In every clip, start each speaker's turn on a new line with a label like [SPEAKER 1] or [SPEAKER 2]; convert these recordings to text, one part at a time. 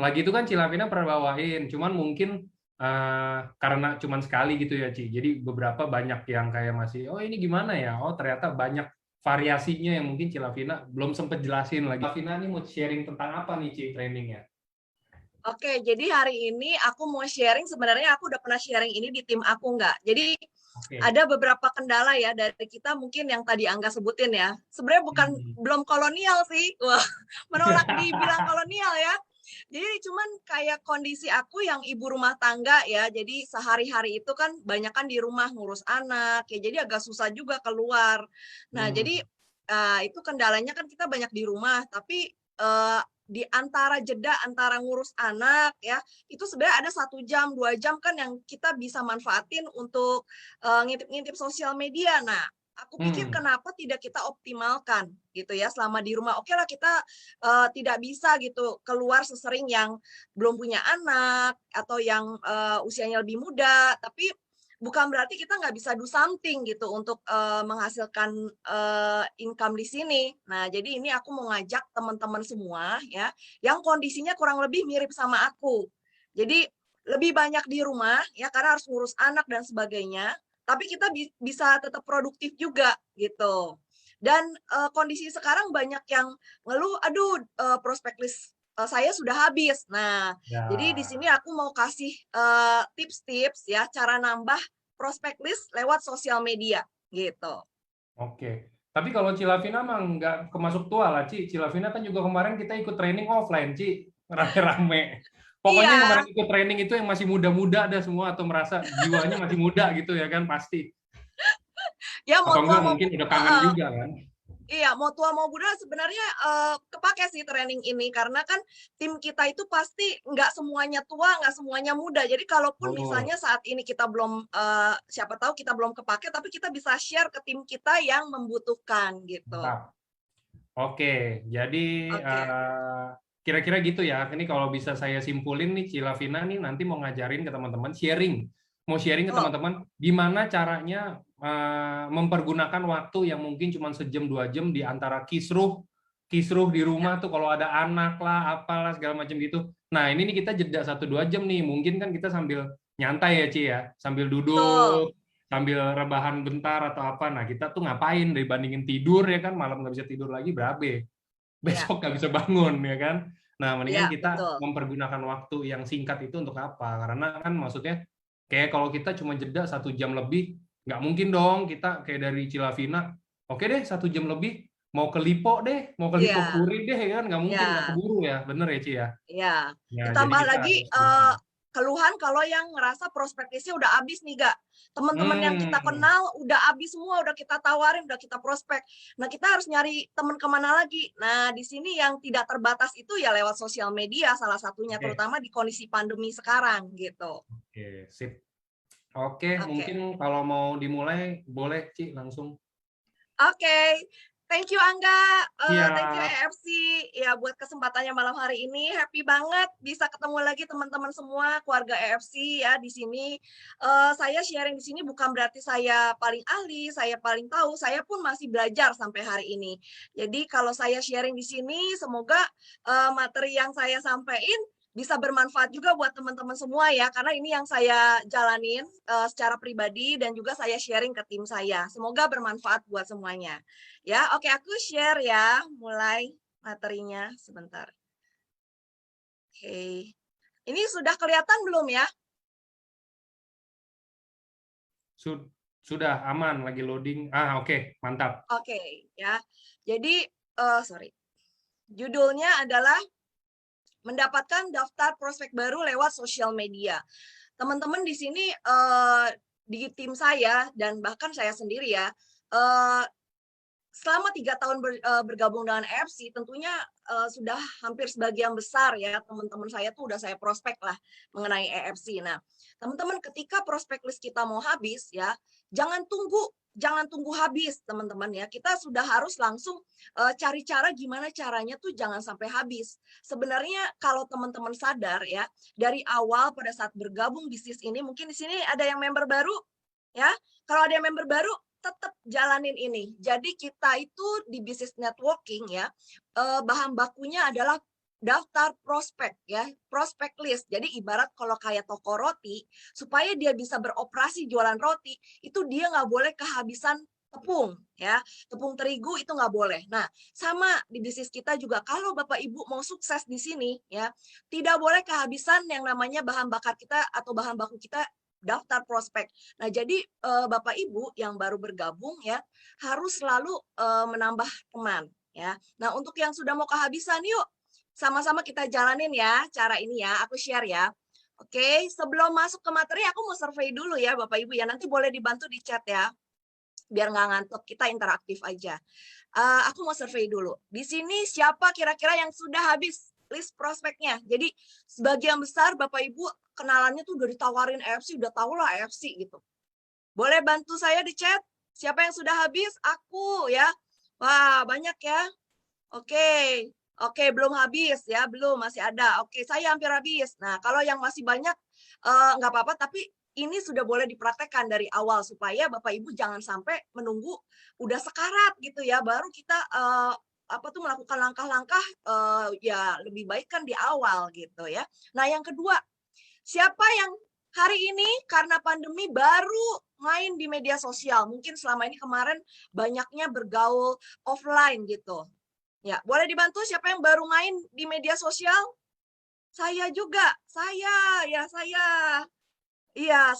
[SPEAKER 1] lagi itu kan Cilavina pernah bawain, cuman mungkin karena cuman sekali gitu ya Ci. Jadi beberapa banyak yang kayak masih, oh ini gimana ya? Oh ternyata banyak variasinya yang mungkin Cilavina belum sempet jelasin lagi. Cilavina nih mau sharing tentang apa nih Ci trainingnya?
[SPEAKER 2] Oke, jadi hari ini aku mau sharing, sebenarnya aku udah pernah sharing ini di tim aku nggak. Jadi
[SPEAKER 1] Oke.
[SPEAKER 2] ada beberapa kendala ya dari kita mungkin yang tadi Angga sebutin ya. Sebenarnya bukan
[SPEAKER 1] Hmm.
[SPEAKER 2] belum kolonial sih. Wah, menolak dibilang kolonial ya. Jadi cuman kayak kondisi aku yang ibu rumah tangga ya. Jadi sehari-hari itu kan banyak kan di rumah ngurus anak ya. Jadi agak susah juga keluar. Nah,
[SPEAKER 1] Hmm.
[SPEAKER 2] jadi itu kendalanya kan kita banyak di rumah, tapi di antara jeda antara ngurus anak ya, itu sebenarnya ada 1 jam, 2 jam kan yang kita bisa manfaatin untuk ngintip-ngintip sosial media. Nah, aku pikir
[SPEAKER 1] Hmm.
[SPEAKER 2] kenapa tidak kita optimalkan gitu ya selama di rumah. Oke lah kita tidak bisa gitu keluar sesering yang belum punya anak atau yang usianya lebih muda, tapi bukan berarti kita nggak bisa do something gitu untuk menghasilkan income di sini. Nah, jadi ini aku mau ngajak teman-teman semua ya, yang kondisinya kurang lebih mirip sama aku. Jadi lebih banyak di rumah ya karena harus ngurus anak dan sebagainya, tapi kita bisa tetap produktif juga gitu. Dan kondisi sekarang banyak yang ngeluh, aduh prospek list saya sudah habis. Nah, jadi di
[SPEAKER 1] Ya,
[SPEAKER 2] sini aku mau kasih tips-tips ya cara nambah prospek list lewat sosial media gitu.
[SPEAKER 1] oke. Tapi kalau Cilavina mah nggak kemasuk tua lah, Ci. Cilavina kan juga kemarin kita ikut training offline, Ci. Rame-rame. Pokoknya yang
[SPEAKER 2] Iya,
[SPEAKER 1] kemarin ikut training itu yang masih muda-muda ada semua atau merasa jiwanya masih muda gitu ya kan pasti.
[SPEAKER 2] ya mau
[SPEAKER 1] Atau
[SPEAKER 2] tua
[SPEAKER 1] enggak
[SPEAKER 2] mau
[SPEAKER 1] mungkin udah kangen juga kan.
[SPEAKER 2] iya, mau tua mau muda sebenarnya kepake sih training ini karena kan tim kita itu pasti nggak semuanya tua, nggak semuanya muda. Jadi kalaupun
[SPEAKER 1] Oh,
[SPEAKER 2] misalnya saat ini kita belum siapa tahu kita belum kepake, tapi kita bisa share ke tim kita yang membutuhkan gitu.
[SPEAKER 1] mantap. Oke, jadi
[SPEAKER 2] Oke.
[SPEAKER 1] kira-kira gitu ya. Ini kalau bisa saya simpulin nih, Cilavina nih nanti mau ngajarin ke teman-teman sharing, mau sharing ke
[SPEAKER 2] Oh,
[SPEAKER 1] teman-teman gimana caranya mempergunakan waktu yang mungkin cuma sejam 2 jam di antara kisruh di
[SPEAKER 2] ya,
[SPEAKER 1] rumah tuh kalau ada anak lah, apalah segala macam gitu. Nah ini nih kita jeda 1-2 jam nih, mungkin kan kita sambil nyantai ya Ci ya, sambil
[SPEAKER 2] betul.
[SPEAKER 1] duduk sambil rebahan bentar atau apa. Nah, kita tuh ngapain dibandingin tidur ya kan, malam nggak bisa tidur lagi berabe.
[SPEAKER 2] Ya,
[SPEAKER 1] Besok nggak bisa bangun ya kan. Nah, mendingan
[SPEAKER 2] ya,
[SPEAKER 1] kita
[SPEAKER 2] betul.
[SPEAKER 1] mempergunakan waktu yang singkat itu untuk apa? Karena kan maksudnya kayak kalau kita cuma jeda 1 jam lebih, nggak mungkin dong kita kayak dari Cilavina, oke deh 1 jam lebih mau ke Lipo deh, mau ke Lipo
[SPEAKER 2] Iya,
[SPEAKER 1] Puri deh ya kan, nggak mungkin, nggak
[SPEAKER 2] ya.
[SPEAKER 1] keburu ya, bener ya Ci ya?
[SPEAKER 2] Ya,
[SPEAKER 1] Ya, jadi
[SPEAKER 2] ditambah
[SPEAKER 1] kita
[SPEAKER 2] lagi
[SPEAKER 1] harus gimana?
[SPEAKER 2] keluhan kalau yang ngerasa prospeknya udah habis nih, Gak. Teman-teman yang kita
[SPEAKER 1] Hmm,
[SPEAKER 2] kenal udah habis semua, udah kita tawarin, udah kita prospek. Nah, kita harus nyari teman kemana lagi. Nah, di sini yang tidak terbatas itu ya lewat sosial media salah satunya,
[SPEAKER 1] oke,
[SPEAKER 2] terutama di kondisi pandemi sekarang gitu.
[SPEAKER 1] oke, sip. Oke,
[SPEAKER 2] Oke.
[SPEAKER 1] mungkin kalau mau dimulai boleh Ci langsung.
[SPEAKER 2] Oke, thank you Angga, thank you
[SPEAKER 1] Siap.
[SPEAKER 2] EFC ya buat kesempatannya malam hari ini. Happy banget bisa ketemu lagi teman-teman semua keluarga EFC ya di sini. Saya sharing di sini bukan berarti saya paling ahli, saya paling tahu. Saya pun masih belajar sampai hari ini. Jadi kalau saya sharing di sini, semoga materi yang saya sampaikan bisa bermanfaat juga buat teman-teman semua ya, karena ini yang saya jalanin secara pribadi dan juga saya sharing ke tim saya. Semoga bermanfaat buat semuanya. Ya, oke aku share ya, mulai materinya sebentar. Oke. Ini sudah kelihatan belum ya?
[SPEAKER 1] Sudah aman lagi loading. Oke, mantap.
[SPEAKER 2] Oke, ya. Jadi, sorry. Judulnya adalah mendapatkan daftar prospek baru lewat sosial media. Teman-teman di sini di tim saya dan bahkan saya sendiri ya, eh, selama 3 tahun bergabung dengan EFC, tentunya sudah hampir sebagian besar ya teman-teman saya tuh udah saya prospek lah mengenai EFC. Nah, teman-teman ketika prospek list kita mau habis ya, jangan tunggu habis teman-teman ya. Kita sudah harus langsung cari cara gimana caranya tuh jangan sampai habis. Sebenarnya kalau teman-teman sadar ya, dari awal pada saat bergabung bisnis ini, mungkin di sini ada yang member baru ya. Kalau ada yang member baru, tetap jalanin ini. Jadi kita itu di bisnis networking ya, bahan bakunya adalah daftar prospek ya, prospek list. Jadi ibarat kalau kayak toko roti, supaya dia bisa beroperasi jualan roti, itu dia nggak boleh kehabisan tepung ya, tepung terigu itu nggak boleh. Nah, sama di bisnis kita juga kalau Bapak Ibu mau sukses di sini ya, tidak boleh kehabisan yang namanya bahan bakar kita atau bahan baku kita daftar prospek. Nah, jadi Bapak Ibu yang baru bergabung ya harus selalu menambah teman ya. Nah, untuk yang sudah mau kehabisan yuk sama-sama kita jalanin ya cara ini ya, aku share ya. Oke, sebelum masuk ke materi aku mau survei dulu ya Bapak Ibu ya, nanti boleh dibantu di chat ya, biar nggak ngantuk, kita interaktif aja. Aku mau survei dulu. Di sini siapa kira-kira yang sudah habis list prospeknya? Jadi sebagian besar Bapak Ibu kenalannya tuh udah ditawarin EFC, udah tahu lah EFC gitu. Boleh bantu saya di chat? Siapa yang sudah habis? Aku ya. Wah, banyak ya. Oke. Oke, belum habis ya, belum, masih ada. Oke, saya hampir habis. Nah, kalau yang masih banyak nggak apa-apa, tapi ini sudah boleh dipraktekkan dari awal supaya Bapak Ibu jangan sampai menunggu udah sekarat gitu ya, baru kita apa tuh melakukan langkah-langkah ya lebih baik kan di awal gitu ya. Nah, yang kedua, siapa yang hari ini karena pandemi baru main di media sosial? Mungkin selama ini kemarin banyaknya bergaul offline gitu. Ya, boleh dibantu siapa yang baru main di media sosial? Saya juga, saya, ya saya. Iya,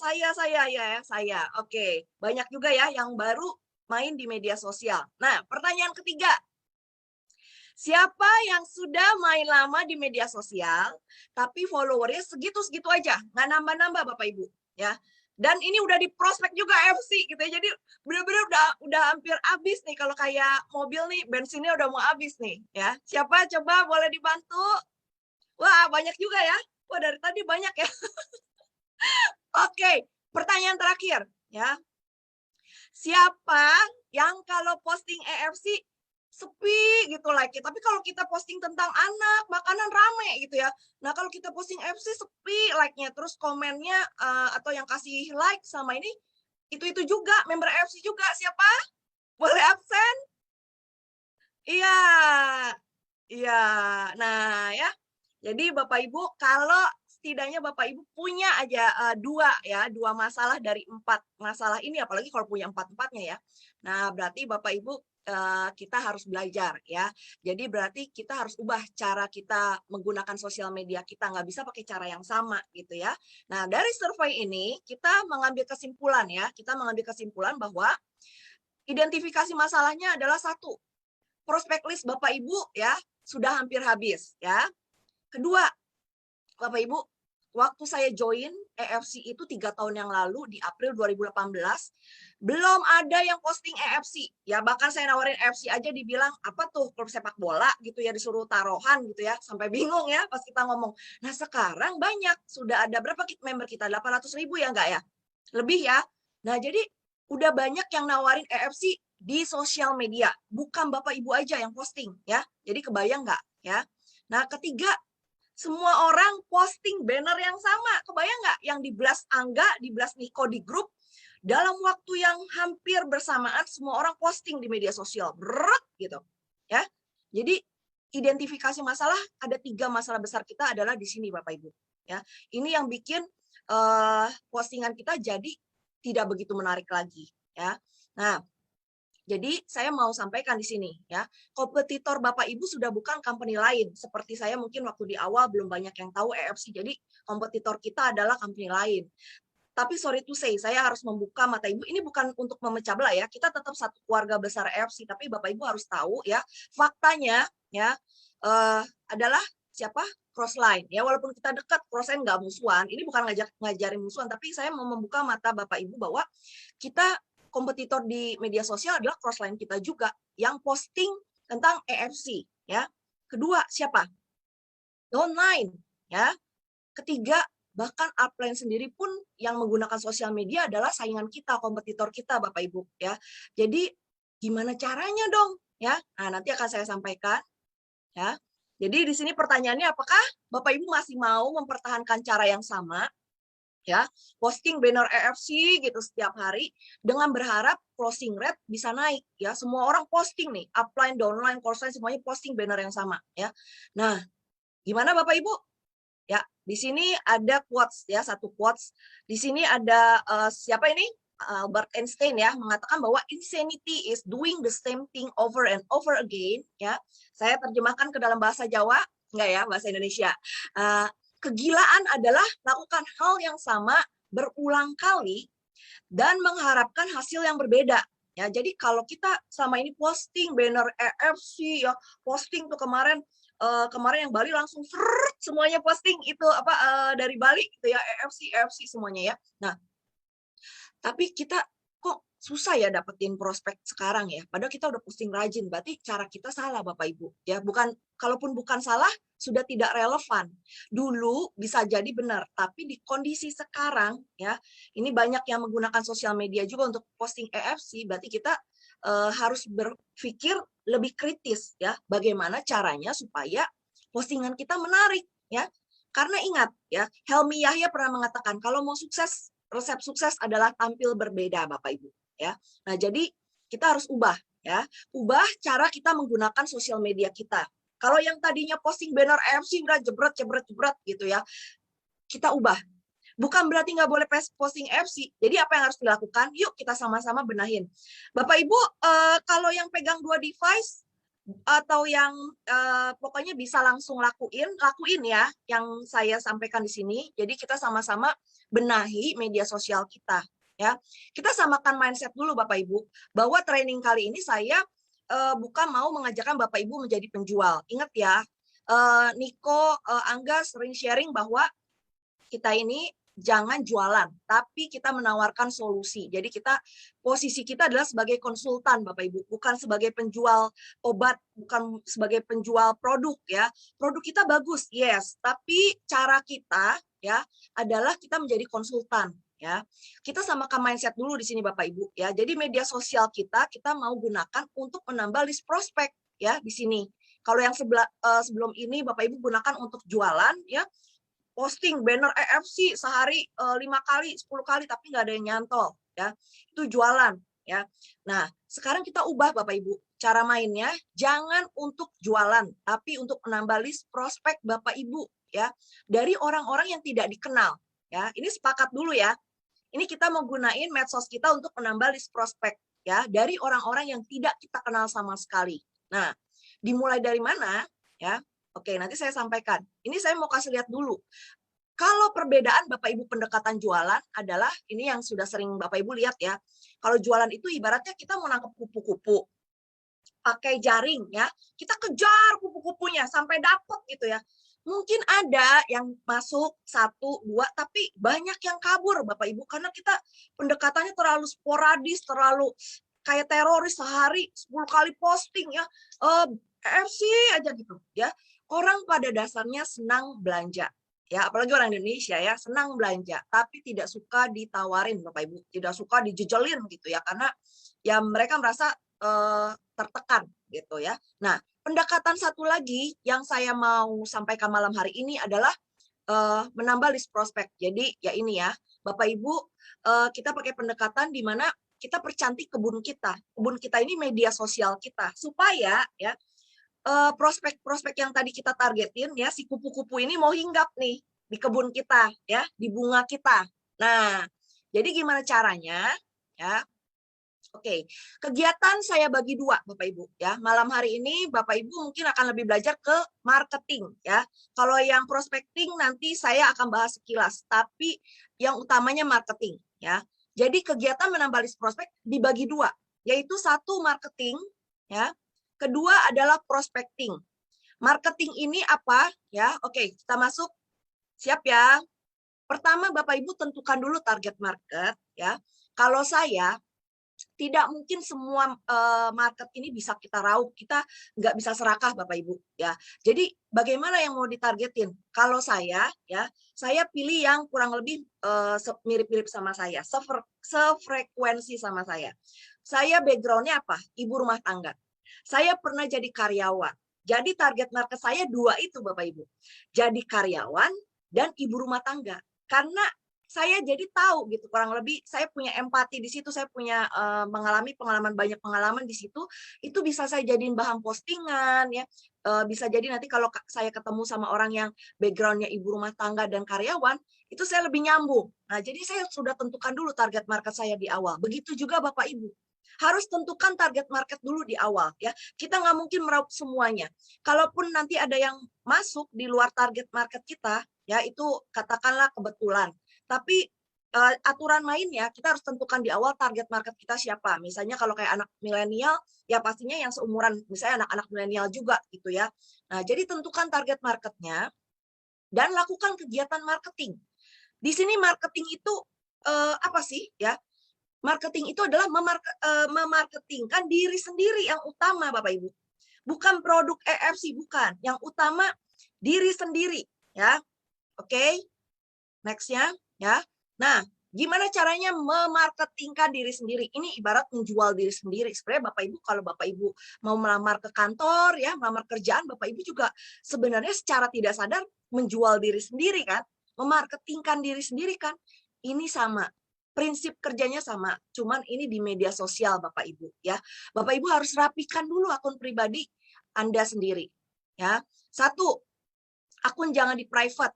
[SPEAKER 2] saya. Oke, banyak juga ya yang baru main di media sosial. Nah, pertanyaan ketiga, siapa yang sudah main lama di media sosial, tapi followernya segitu-segitu aja, nggak nambah-nambah Bapak Ibu, ya. Dan ini udah di prospek juga FC gitu ya, jadi bener-bener udah hampir habis nih kalau kayak mobil nih, bensinnya udah mau habis nih, ya. Siapa coba boleh dibantu? Wah, banyak juga ya. Wah, dari tadi banyak ya. Oke, pertanyaan terakhir, ya. Siapa yang kalau posting EFC sepi gitu like-nya, tapi kalau kita posting tentang anak, makanan rame gitu ya. Nah, kalau kita posting EFC sepi like-nya, terus komennya atau yang kasih like sama ini itu juga, member EFC juga. Siapa? Boleh absen? Iya. Iya. Nah, ya. Jadi Bapak Ibu kalau setidaknya Bapak Ibu punya aja 2 ya, 2 masalah dari 4 masalah ini, apalagi kalau punya 4-empatnya ya. Nah, berarti Bapak Ibu kita harus belajar ya. Jadi berarti kita harus ubah cara kita menggunakan sosial media kita, nggak bisa pakai cara yang sama gitu ya. Nah, dari survei ini kita mengambil kesimpulan ya, kita mengambil kesimpulan bahwa identifikasi masalahnya adalah satu, prospek list Bapak Ibu ya sudah hampir habis ya. Kedua, Bapak Ibu, waktu saya join EFC itu 3 tahun yang lalu di April 2018, belum ada yang posting EFC. Ya bahkan saya nawarin EFC aja dibilang, apa tuh klub sepak bola gitu ya, disuruh taruhan gitu ya, sampai bingung ya pas kita ngomong. Nah sekarang banyak, sudah ada berapa member kita? 800.000 ya enggak ya? Lebih ya. Nah jadi udah banyak yang nawarin EFC di sosial media, bukan Bapak Ibu aja yang posting ya. Jadi kebayang nggak ya? Nah ketiga, semua orang posting banner yang sama. Kebayang nggak? Yang di blast Angga, di blast Niko di grup, dalam waktu yang hampir bersamaan semua orang posting di media sosial. Brrrr, gitu. Ya. Jadi identifikasi masalah, ada 3 masalah besar kita adalah di sini Bapak Ibu. Ya. Ini yang bikin postingan kita jadi tidak begitu menarik lagi. Ya. Nah, jadi saya mau sampaikan di sini ya, kompetitor Bapak Ibu sudah bukan company lain. Seperti saya mungkin waktu di awal belum banyak yang tahu EFC, jadi kompetitor kita adalah company lain. Tapi sorry to say, saya harus membuka mata Ibu, ini bukan untuk memecah belah ya, kita tetap satu keluarga besar EFC, tapi Bapak Ibu harus tahu ya, faktanya ya adalah siapa? Crossline ya, walaupun kita dekat, Crossline nggak musuhan, ini bukan ngajarin musuhan, tapi saya mau membuka mata Bapak Ibu bahwa kita kompetitor di media sosial adalah Crossline kita juga yang posting tentang EFC ya. Kedua siapa? Downline ya. Ketiga bahkan upline sendiri pun yang menggunakan sosial media adalah saingan kita, kompetitor kita Bapak Ibu ya. Jadi gimana caranya dong ya? Nah, nanti akan saya sampaikan ya. Jadi di sini pertanyaannya apakah Bapak Ibu masih mau mempertahankan cara yang sama? Ya, posting banner EFC gitu setiap hari dengan berharap closing rate bisa naik ya. Semua orang posting nih, upline, downline, crossline semuanya posting banner yang sama ya. Nah, Gimana Bapak Ibu? Ya, di sini ada quotes ya, satu quotes. Di sini ada siapa ini? Albert Einstein ya, mengatakan bahwa insanity is doing the same thing over and over again ya. Saya terjemahkan ke dalam bahasa Jawa, enggak ya, bahasa Indonesia. Kegilaan adalah lakukan hal yang sama berulang kali dan mengharapkan hasil yang berbeda. Ya, jadi kalau kita sama ini posting banner EFC ya, posting tuh kemarin yang Bali langsung semuanya posting itu dari Bali gitu ya, EFC semuanya ya. Nah, tapi kita kok susah ya dapetin prospek sekarang ya. Padahal kita udah posting rajin. Berarti cara kita salah Bapak Ibu. Ya, kalaupun bukan salah, sudah tidak relevan. Dulu bisa jadi benar, tapi di kondisi sekarang ya, ini banyak yang menggunakan sosial media juga untuk posting EFC. Berarti kita harus berpikir lebih kritis ya, bagaimana caranya supaya postingan kita menarik ya. Karena ingat ya, Helmi Yahya pernah mengatakan kalau mau sukses, resep sukses adalah tampil berbeda Bapak Ibu ya. Nah, jadi kita harus ubah ya. Ubah cara kita menggunakan sosial media kita. Kalau yang tadinya posting banner EFC udah jebret gitu ya. Kita ubah. Bukan berarti nggak boleh posting EFC. Jadi apa yang harus dilakukan? Yuk kita sama-sama benahin. Bapak Ibu, kalau yang pegang 2 device atau yang pokoknya bisa langsung lakuin ya yang saya sampaikan di sini. Jadi kita sama-sama benahi media sosial kita ya. Kita samakan mindset dulu Bapak Ibu bahwa training kali ini saya bukan mau mengajarkan Bapak Ibu menjadi penjual. Ingat ya, Niko, Angga sering sharing bahwa kita ini jangan jualan, tapi kita menawarkan solusi. Jadi posisi kita adalah sebagai konsultan Bapak Ibu, bukan sebagai penjual obat, bukan sebagai penjual produk ya. Produk kita bagus, yes, tapi cara kita ya adalah kita menjadi konsultan ya. Kita samakan mindset dulu di sini Bapak Ibu ya. Jadi media sosial kita mau gunakan untuk menambah list prospek ya di sini. Kalau yang sebelum ini Bapak Ibu gunakan untuk jualan ya, posting banner EFC sehari 5 kali, 10 kali, tapi nggak ada yang nyantol. Ya. Itu jualan. Ya. Nah, sekarang kita ubah Bapak Ibu. Cara mainnya, jangan untuk jualan, tapi untuk menambah list prospek Bapak Ibu. Ya. Dari orang-orang yang tidak dikenal. Ya. Ini sepakat dulu ya. Ini kita menggunakan medsos kita untuk menambah list prospek. Ya. Dari orang-orang yang tidak kita kenal sama sekali. Nah, dimulai dari mana? Ya. Oke, nanti saya sampaikan. Ini saya mau kasih lihat dulu. Kalau perbedaan Bapak Ibu pendekatan jualan adalah, ini yang sudah sering Bapak Ibu lihat ya. Kalau jualan itu ibaratnya kita mau nangkep kupu-kupu. Pakai jaring ya. Kita kejar kupu-kupunya sampai dapet gitu ya. Mungkin ada yang masuk 1, 2, tapi banyak yang kabur Bapak Ibu. Karena kita pendekatannya terlalu sporadis, terlalu kayak teroris sehari 10 kali posting ya. EFC aja gitu ya. Orang pada dasarnya senang belanja. Ya, apalagi orang Indonesia ya, senang belanja, tapi tidak suka ditawarin Bapak Ibu, tidak suka dijejelin gitu ya, karena ya mereka merasa tertekan gitu ya. Nah, pendekatan satu lagi yang saya mau sampaikan malam hari ini adalah menambah list prospek. Jadi ya ini ya, Bapak Ibu, kita pakai pendekatan di mana kita percantik kebun kita. Kebun kita ini media sosial kita, supaya ya prospek-prospek yang tadi kita targetin ya, si kupu-kupu ini mau hinggap nih di kebun kita ya, di bunga kita. Nah, jadi gimana caranya ya? Oke, kegiatan saya bagi 2 Bapak Ibu ya. Malam hari ini Bapak Ibu mungkin akan lebih belajar ke marketing ya. Kalau yang prospecting nanti saya akan bahas sekilas, tapi yang utamanya marketing ya. Jadi kegiatan menambah list prospek dibagi 2, yaitu 1 marketing ya. Kedua adalah prospecting. Marketing ini apa? Ya, oke, kita masuk. Siap ya. Pertama, Bapak Ibu tentukan dulu target market ya. Kalau saya tidak mungkin semua market ini bisa kita raup, kita nggak bisa serakah Bapak Ibu ya. Jadi bagaimana yang mau ditargetin? Kalau saya ya, saya pilih yang kurang lebih mirip-mirip sama saya, sefrekuensi sama saya. Saya background-nya apa? Ibu rumah tangga. Saya pernah jadi karyawan. Jadi target market saya 2 itu Bapak Ibu. Jadi karyawan dan ibu rumah tangga. Karena saya jadi tahu gitu, kurang lebih saya punya empati di situ, saya punya mengalami banyak pengalaman di situ, itu bisa saya jadiin bahan postingan ya. Bisa jadi nanti kalau saya ketemu sama orang yang background-nya ibu rumah tangga dan karyawan, itu saya lebih nyambung. Nah, jadi saya sudah tentukan dulu target market saya di awal. Begitu juga Bapak Ibu. Harus tentukan target market dulu di awal ya. Kita nggak mungkin meraup semuanya. Kalaupun nanti ada yang masuk di luar target market kita, ya itu katakanlah kebetulan. Tapi aturan mainnya kita harus tentukan di awal target market kita siapa. Misalnya kalau kayak anak milenial, ya pastinya yang seumuran, misalnya anak-anak milenial juga gitu ya. Nah, jadi tentukan target marketnya dan lakukan kegiatan marketing. Di sini marketing itu apa sih ya? Marketing itu adalah memarketingkan diri sendiri yang utama, Bapak Ibu. Bukan produk EFC, bukan. Yang utama diri sendiri, ya. Oke. Next-nya, ya. Nah, gimana caranya memarketingkan diri sendiri? Ini ibarat menjual diri sendiri. Sebenarnya Bapak Ibu, kalau Bapak Ibu mau melamar ke kantor, ya, melamar kerjaan, Bapak Ibu juga sebenarnya secara tidak sadar menjual diri sendiri kan? Memarketingkan diri sendiri kan? Ini sama. Prinsip kerjanya sama, cuman ini di media sosial Bapak Ibu ya. Bapak Ibu harus rapikan dulu akun pribadi Anda sendiri ya. Satu, akun jangan di private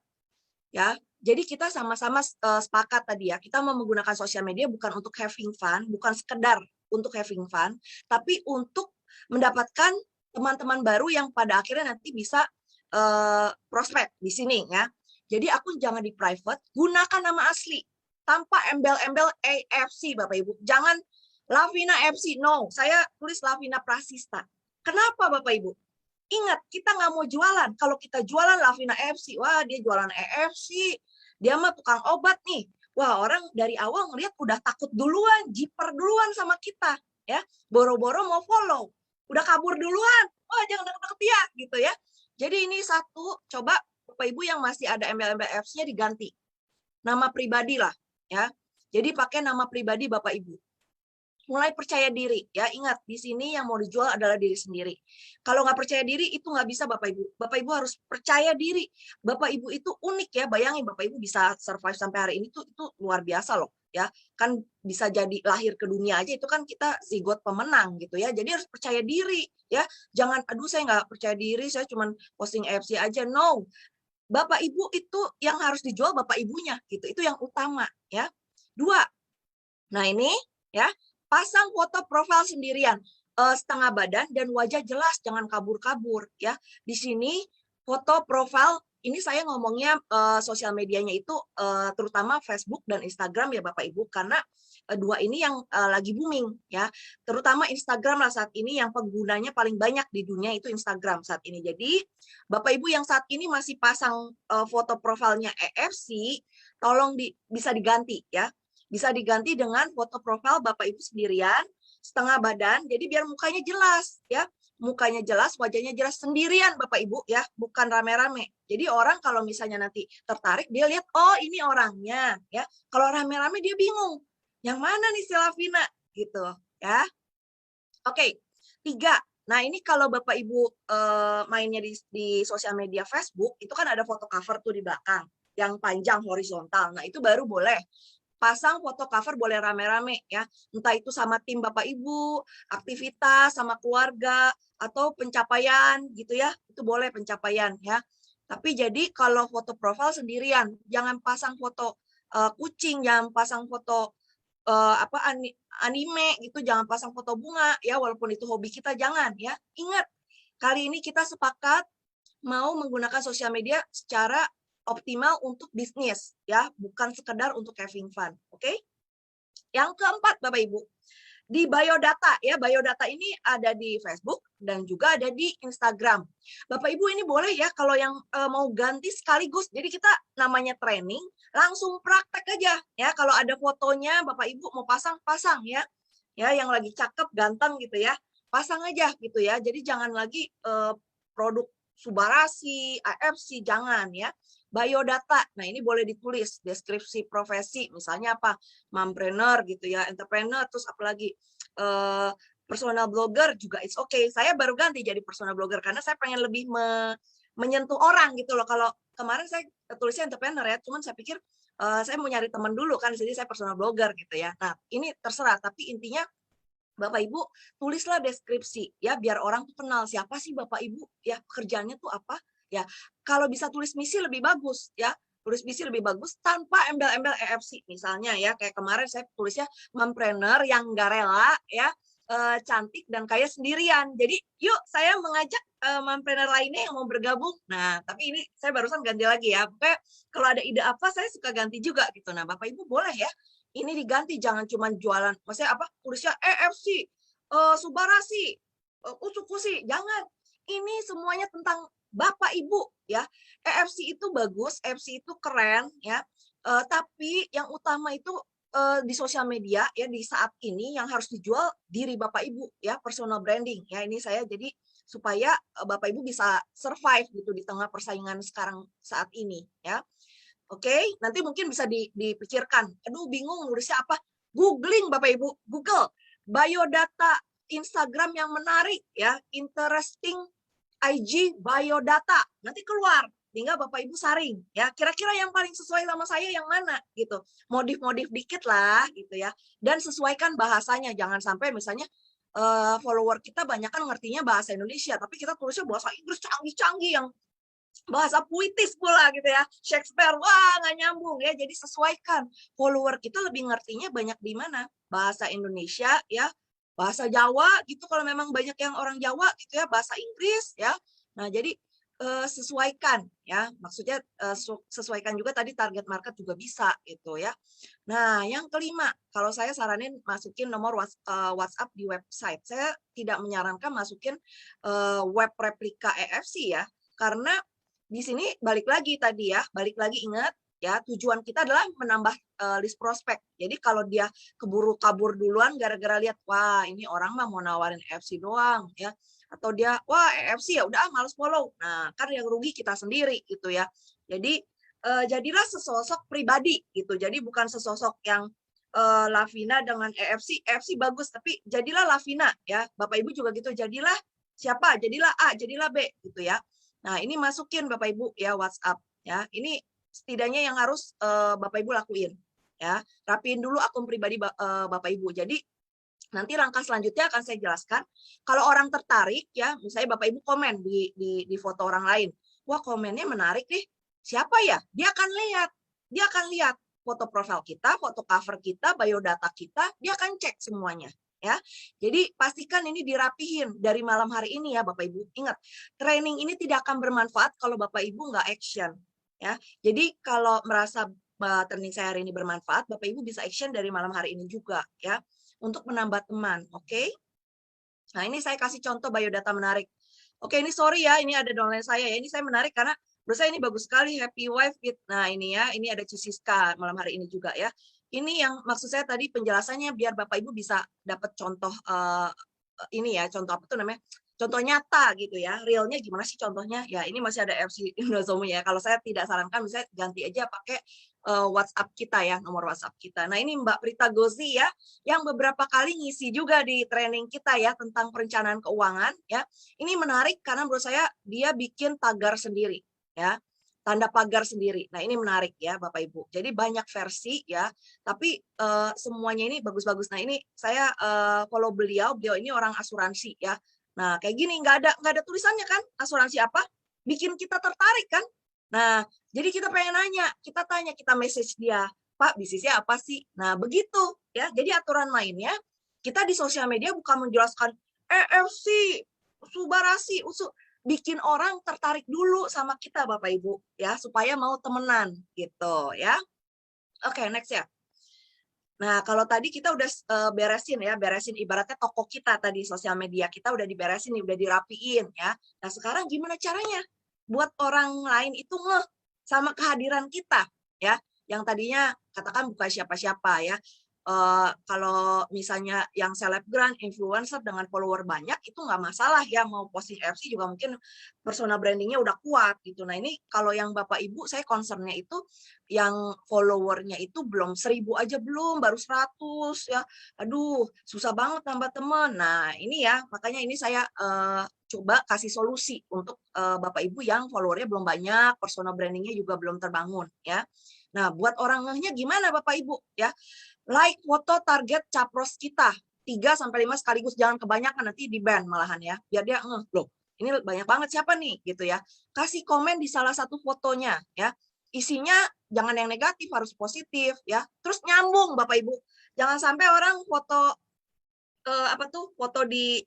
[SPEAKER 2] ya. Jadi kita sama-sama sepakat tadi ya, kita mau menggunakan sosial media bukan untuk having fun, bukan sekedar untuk having fun, tapi untuk mendapatkan teman-teman baru yang pada akhirnya nanti bisa prospek di sini ya. Jadi akun jangan di private, gunakan nama asli tanpa embel-embel AFC Bapak Ibu. Jangan Lavina FC, no. Saya tulis Lavina Prasista. Kenapa Bapak Ibu? Ingat, kita nggak mau jualan. Kalau kita jualan Lavina FC, wah dia jualan EFC, dia mah tukang obat nih. Wah, orang dari awal ngelihat udah takut duluan, jiper duluan sama kita. Ya, boro-boro mau follow. Udah kabur duluan. Wah, jangan deket-deket dia, gitu ya. Jadi ini satu, coba Bapak Ibu yang masih ada embel-embel FC-nya diganti. Nama pribadi lah. Ya, jadi pakai nama pribadi Bapak Ibu. Mulai percaya diri ya, ingat di sini yang mau dijual adalah diri sendiri. Kalau nggak percaya diri itu nggak bisa Bapak Ibu. Bapak Ibu harus percaya diri. Bapak Ibu itu unik ya, bayangin Bapak Ibu bisa survive sampai hari ini itu luar biasa loh ya. Kan bisa jadi lahir ke dunia aja itu kan kita zigot pemenang gitu ya. Jadi harus percaya diri ya. Jangan aduh saya nggak percaya diri, saya cuma posting AFC aja. No. Bapak Ibu itu yang harus dijual Bapak Ibunya gitu. Itu yang utama ya. Dua. Nah, ini ya, pasang foto profil sendirian, setengah badan dan wajah jelas, jangan kabur-kabur ya. Di sini foto profil ini saya ngomongnya sosial medianya itu terutama Facebook dan Instagram ya Bapak Ibu, karena dua ini yang lagi booming ya. Terutama Instagram lah saat ini yang penggunanya paling banyak di dunia itu Instagram saat ini. Jadi Bapak Ibu yang saat ini masih pasang foto profilnya EFC, tolong bisa diganti ya. Bisa diganti dengan foto profil Bapak Ibu sendirian, setengah badan, jadi biar mukanya jelas ya. Mukanya jelas, wajahnya jelas sendirian Bapak Ibu ya, bukan rame-rame. Jadi orang kalau misalnya nanti tertarik, dia lihat, oh ini orangnya ya. Kalau rame-rame dia bingung, yang mana nih si Lavina gitu ya. Oke, 3. Nah ini kalau Bapak Ibu mainnya di sosial media Facebook, itu kan ada foto cover tuh di belakang, yang panjang horizontal. Nah itu baru boleh. Pasang foto cover boleh rame-rame ya, entah itu sama tim Bapak Ibu, aktivitas sama keluarga, atau pencapaian gitu ya, itu boleh pencapaian ya. Tapi jadi kalau foto profil sendirian, jangan pasang foto kucing, jangan pasang foto anime gitu, jangan pasang foto bunga ya, walaupun itu hobi kita jangan ya. Ingat, kali ini kita sepakat mau menggunakan sosial media secara optimal untuk bisnis ya, bukan sekedar untuk having fun. Oke? Yang keempat Bapak Ibu, di biodata ya, biodata ini ada di Facebook dan juga ada di Instagram. Bapak Ibu ini boleh ya kalau yang mau ganti sekaligus. Jadi kita namanya training, langsung praktek aja ya. Kalau ada fotonya Bapak Ibu mau pasang ya. Ya, yang lagi cakep, ganteng gitu ya. Pasang aja gitu ya. Jadi jangan lagi produk Subarasi, AFC, jangan ya. Biodata, nah ini boleh ditulis, deskripsi profesi, misalnya apa, mompreneur gitu ya, entrepreneur, terus apalagi personal blogger juga it's okay. Saya baru ganti jadi personal blogger karena saya pengen lebih menyentuh orang gitu loh. Kalau kemarin saya tulisnya entrepreneur ya, cuman saya pikir saya mau nyari teman dulu kan, jadi saya personal blogger gitu ya. Nah, ini terserah, tapi intinya Bapak Ibu tulislah deskripsi ya biar orang tuh kenal siapa sih Bapak Ibu ya, pekerjaannya tuh apa ya. Kalau bisa tulis misi lebih bagus ya. Tulis misi lebih bagus tanpa embel-embel EFC misalnya ya, kayak kemarin saya tulisnya mompreneur yang nggak rela ya, cantik dan kaya sendirian. Jadi yuk saya mengajak mompreneur lainnya yang mau bergabung. Nah, tapi ini saya barusan ganti lagi ya. Pokoknya kalau ada ide apa saya suka ganti juga gitu. Nah, Bapak Ibu boleh ya ini diganti, jangan cuma jualan, maksudnya apa, tulisnya EFC, Subarasi, Usukusi, jangan. Ini semuanya tentang Bapak Ibu ya. EFC itu bagus, EFC itu keren ya. Tapi yang utama itu di sosial media ya di saat ini yang harus dijual diri Bapak Ibu ya, personal branding ya. Ini saya jadi supaya Bapak Ibu bisa survive gitu di tengah persaingan sekarang saat ini ya. Oke, nanti mungkin bisa dipikirkan. Aduh, bingung nulisnya apa? Googling Bapak Ibu, Google biodata Instagram yang menarik ya, interesting IG biodata. Nanti keluar, tinggal Bapak Ibu saring ya. Kira-kira yang paling sesuai sama saya yang mana gitu. Modif-modif dikit lah gitu ya. Dan sesuaikan bahasanya, jangan sampai misalnya follower kita banyak kan ngertinya bahasa Indonesia, tapi kita tulisnya bahasa Inggris canggih-canggih yang bahasa puitis pula gitu ya, Shakespeare, wah nggak nyambung ya. Jadi sesuaikan, follower kita lebih ngertinya banyak di mana, bahasa Indonesia ya, bahasa Jawa gitu kalau memang banyak yang orang Jawa gitu ya, bahasa Inggris ya. Nah jadi sesuaikan ya, maksudnya sesuaikan juga tadi target market juga bisa gitu ya. Nah yang kelima, kalau saya saranin masukin nomor WhatsApp di website. Saya tidak menyarankan masukin web replika EFC ya, karena di sini balik lagi tadi ya, balik lagi ingat ya, tujuan kita adalah menambah list prospek. Jadi kalau dia keburu kabur duluan gara-gara lihat, wah ini orang mah mau nawarin EFC doang ya, atau dia wah EFC ya udah males follow. Nah, kan yang rugi kita sendiri gitu ya. Jadi jadilah sesosok pribadi gitu. Jadi bukan sesosok yang Lavina dengan EFC, EFC bagus tapi jadilah Lavina ya. Bapak Ibu juga gitu, jadilah siapa? Jadilah A, jadilah B gitu ya. Nah, ini masukin Bapak Ibu ya WhatsApp ya. Ini setidaknya yang harus Bapak Ibu lakuin ya. Rapiin dulu akun pribadi Bapak Ibu. Jadi nanti langkah selanjutnya akan saya jelaskan. Kalau orang tertarik ya, misalnya Bapak Ibu komen di foto orang lain. Wah, komennya menarik nih. Siapa ya? Dia akan lihat foto profil kita, foto cover kita, biodata kita, dia akan cek semuanya. Ya, jadi pastikan ini dirapihin dari malam hari ini ya Bapak Ibu. Ingat, training ini tidak akan bermanfaat kalau Bapak Ibu nggak action. Ya, jadi kalau merasa training saya hari ini bermanfaat, Bapak Ibu bisa action dari malam hari ini juga ya, untuk menambah teman. Oke? Nah ini saya kasih contoh biodata menarik. Oke, ini sorry ya, ini ada downline saya ya. Ini saya menarik karena menurut saya ini bagus sekali, happy wife with. Nah ini ya, ini ada Cisiska malam hari ini juga ya. Ini yang maksud saya tadi penjelasannya biar Bapak Ibu bisa dapat contoh ini ya, contoh apa tuh namanya? Contoh nyata gitu ya. Realnya gimana sih contohnya? Ya ini masih ada FC Indozoom ya. Kalau saya tidak sarankan bisa ganti aja pakai WhatsApp kita ya, nomor WhatsApp kita. Nah ini Mbak Prita Gozi ya, yang beberapa kali ngisi juga di training kita ya tentang perencanaan keuangan ya. Ini menarik karena menurut saya dia bikin tagar sendiri ya. Tanda pagar sendiri. Nah, ini menarik ya Bapak Ibu. Jadi banyak versi ya, tapi semuanya ini bagus-bagus. Nah, ini saya follow beliau ini orang asuransi ya. Nah, kayak gini nggak ada tulisannya kan? Asuransi apa? Bikin kita tertarik kan? Nah, jadi kita pengen nanya, kita tanya, kita message dia, Pak, bisnisnya apa sih? Nah, begitu ya. Jadi aturan mainnya kita di sosial media bukan menjelaskan EFC, Subarasi, bikin orang tertarik dulu sama kita Bapak Ibu ya supaya mau temenan gitu ya. Oke, next ya. Nah, kalau tadi kita udah beresin ibaratnya toko kita tadi sosial media kita udah diberesin nih, udah dirapiin ya. Nah, sekarang gimana caranya buat orang lain itu ngeh sama kehadiran kita ya. Yang tadinya katakan bukan siapa-siapa ya. Kalau misalnya yang selebgram, influencer dengan follower banyak itu nggak masalah ya, mau posting FC juga mungkin personal brandingnya udah kuat gitu. Nah ini kalau yang Bapak Ibu saya concernnya itu yang followernya itu belum 1000 aja belum, baru 100 ya. Aduh susah banget nambah teman. Nah ini ya makanya ini saya coba kasih solusi untuk Bapak Ibu yang followernya belum banyak, personal brandingnya juga belum terbangun ya. Nah, buat orang ngehnya gimana Bapak Ibu ya? Like foto target capros kita 3-5 sekaligus, jangan kebanyakan nanti di-ban malahan ya. Biar dia ngeh, loh ini banyak banget siapa nih gitu ya. Kasih komen di salah satu fotonya ya. Isinya jangan yang negatif, harus positif ya. Terus nyambung Bapak Ibu. Jangan sampai orang foto foto di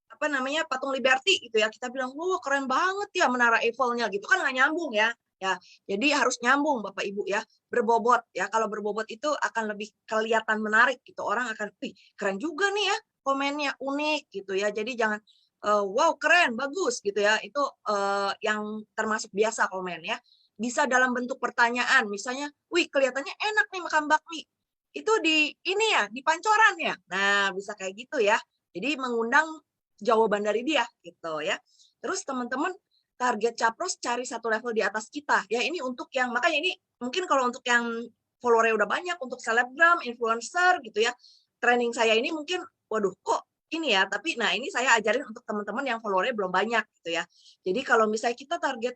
[SPEAKER 2] apa namanya patung Liberty gitu ya, kita bilang wah keren banget ya menara Eiffel-nya gitu kan, nggak nyambung ya. Ya, jadi harus nyambung Bapak Ibu ya, berbobot ya. Kalau berbobot itu akan lebih kelihatan menarik gitu, orang akan, wih keren juga nih ya komennya, unik gitu ya. Jadi jangan wow keren bagus gitu ya, itu yang termasuk biasa komen ya. Bisa dalam bentuk pertanyaan, misalnya, wih kelihatannya enak nih makan bakmi, itu di ini ya, di Pancoran ya. Nah, bisa kayak gitu ya. Jadi mengundang jawaban dari dia gitu ya. Terus teman-teman target capros cari satu level di atas kita ya. Ini untuk yang, makanya ini mungkin kalau untuk yang followernya udah banyak, untuk selebgram, influencer gitu ya. Training saya ini mungkin waduh kok ini ya, tapi nah ini saya ajarin untuk teman-teman yang followernya belum banyak gitu ya. Jadi kalau misalnya kita target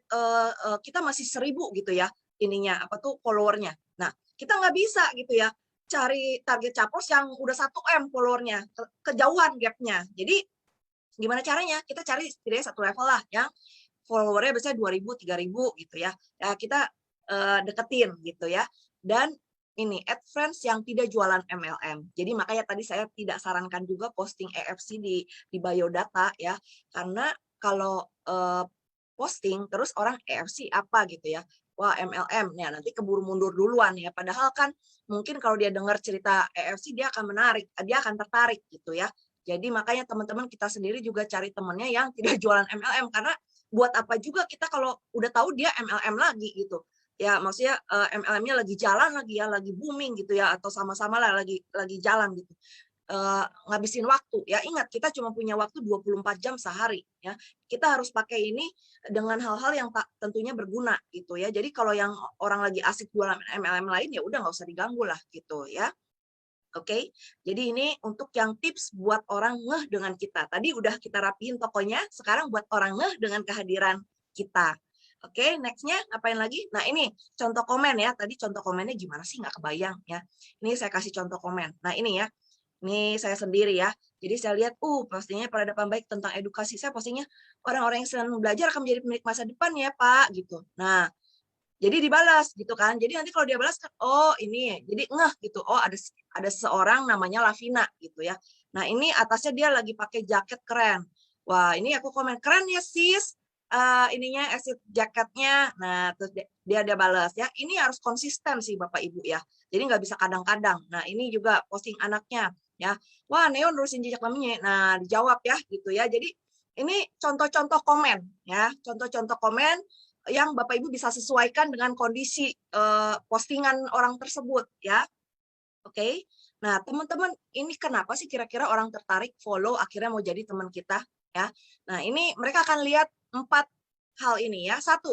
[SPEAKER 2] kita masih 1000 gitu ya ininya followernya. Nah, kita nggak bisa gitu ya cari target capros yang udah 1M followernya, kejauhan gapnya. Jadi gimana caranya? Kita cari setidaknya satu level lah yang followernya biasanya 2000, 3000 gitu ya. Ya kita deketin gitu ya. Dan ini add friends yang tidak jualan MLM. Jadi makanya tadi saya tidak sarankan juga posting EFC di biodata ya, karena kalau posting terus orang EFC apa gitu ya, wah MLM, ya nanti keburu mundur duluan ya. Padahal kan mungkin kalau dia dengar cerita EFC dia akan menarik, dia akan tertarik gitu ya. Jadi makanya teman-teman kita sendiri juga cari temennya yang tidak jualan MLM, karena buat apa juga kita kalau udah tahu dia MLM lagi gitu. Ya maksudnya MLM-nya lagi jalan lagi ya, lagi booming gitu ya, atau sama-sama lah lagi jalan gitu. Ngabisin waktu ya, ingat kita cuma punya waktu 24 jam sehari ya. Kita harus pakai ini dengan hal-hal yang tentunya berguna gitu ya. Jadi kalau yang orang lagi asik jualan MLM lain ya udah nggak usah diganggu lah gitu ya. Oke, jadi ini untuk yang tips buat orang ngeh dengan kita. Tadi udah kita rapiin tokonya, sekarang buat orang ngeh dengan kehadiran kita. Oke, nextnya ngapain lagi? Nah ini contoh komen ya, tadi contoh komennya gimana sih, nggak kebayang ya. Ini saya kasih contoh komen. Nah ini ya, ini saya sendiri ya. Jadi saya lihat, postingnya peradaban baik tentang edukasi. Saya postingnya orang-orang yang sedang belajar akan menjadi pemilik masa depan ya Pak, gitu. Nah, jadi dibalas gitu kan. Jadi nanti kalau dia balas kan, oh ini, jadi ngeh gitu. Oh ada seorang namanya Lavina gitu ya. Nah ini atasnya dia lagi pakai jaket keren. Wah ini aku komen keren ya sis. Ininya jaketnya. Nah terus dia ada balas ya. Ini harus konsisten sih Bapak Ibu ya. Jadi nggak bisa kadang-kadang. Nah ini juga posting anaknya ya. Wah Neo nerusin jejak maminya. Nah dijawab ya gitu ya. Jadi ini contoh-contoh komen ya. Contoh-contoh komen yang Bapak Ibu bisa sesuaikan dengan kondisi postingan orang tersebut ya. Oke. Nah, teman-teman, ini kenapa sih kira-kira orang tertarik follow akhirnya mau jadi teman kita ya. Nah, ini mereka akan lihat 4 hal ini ya. 1,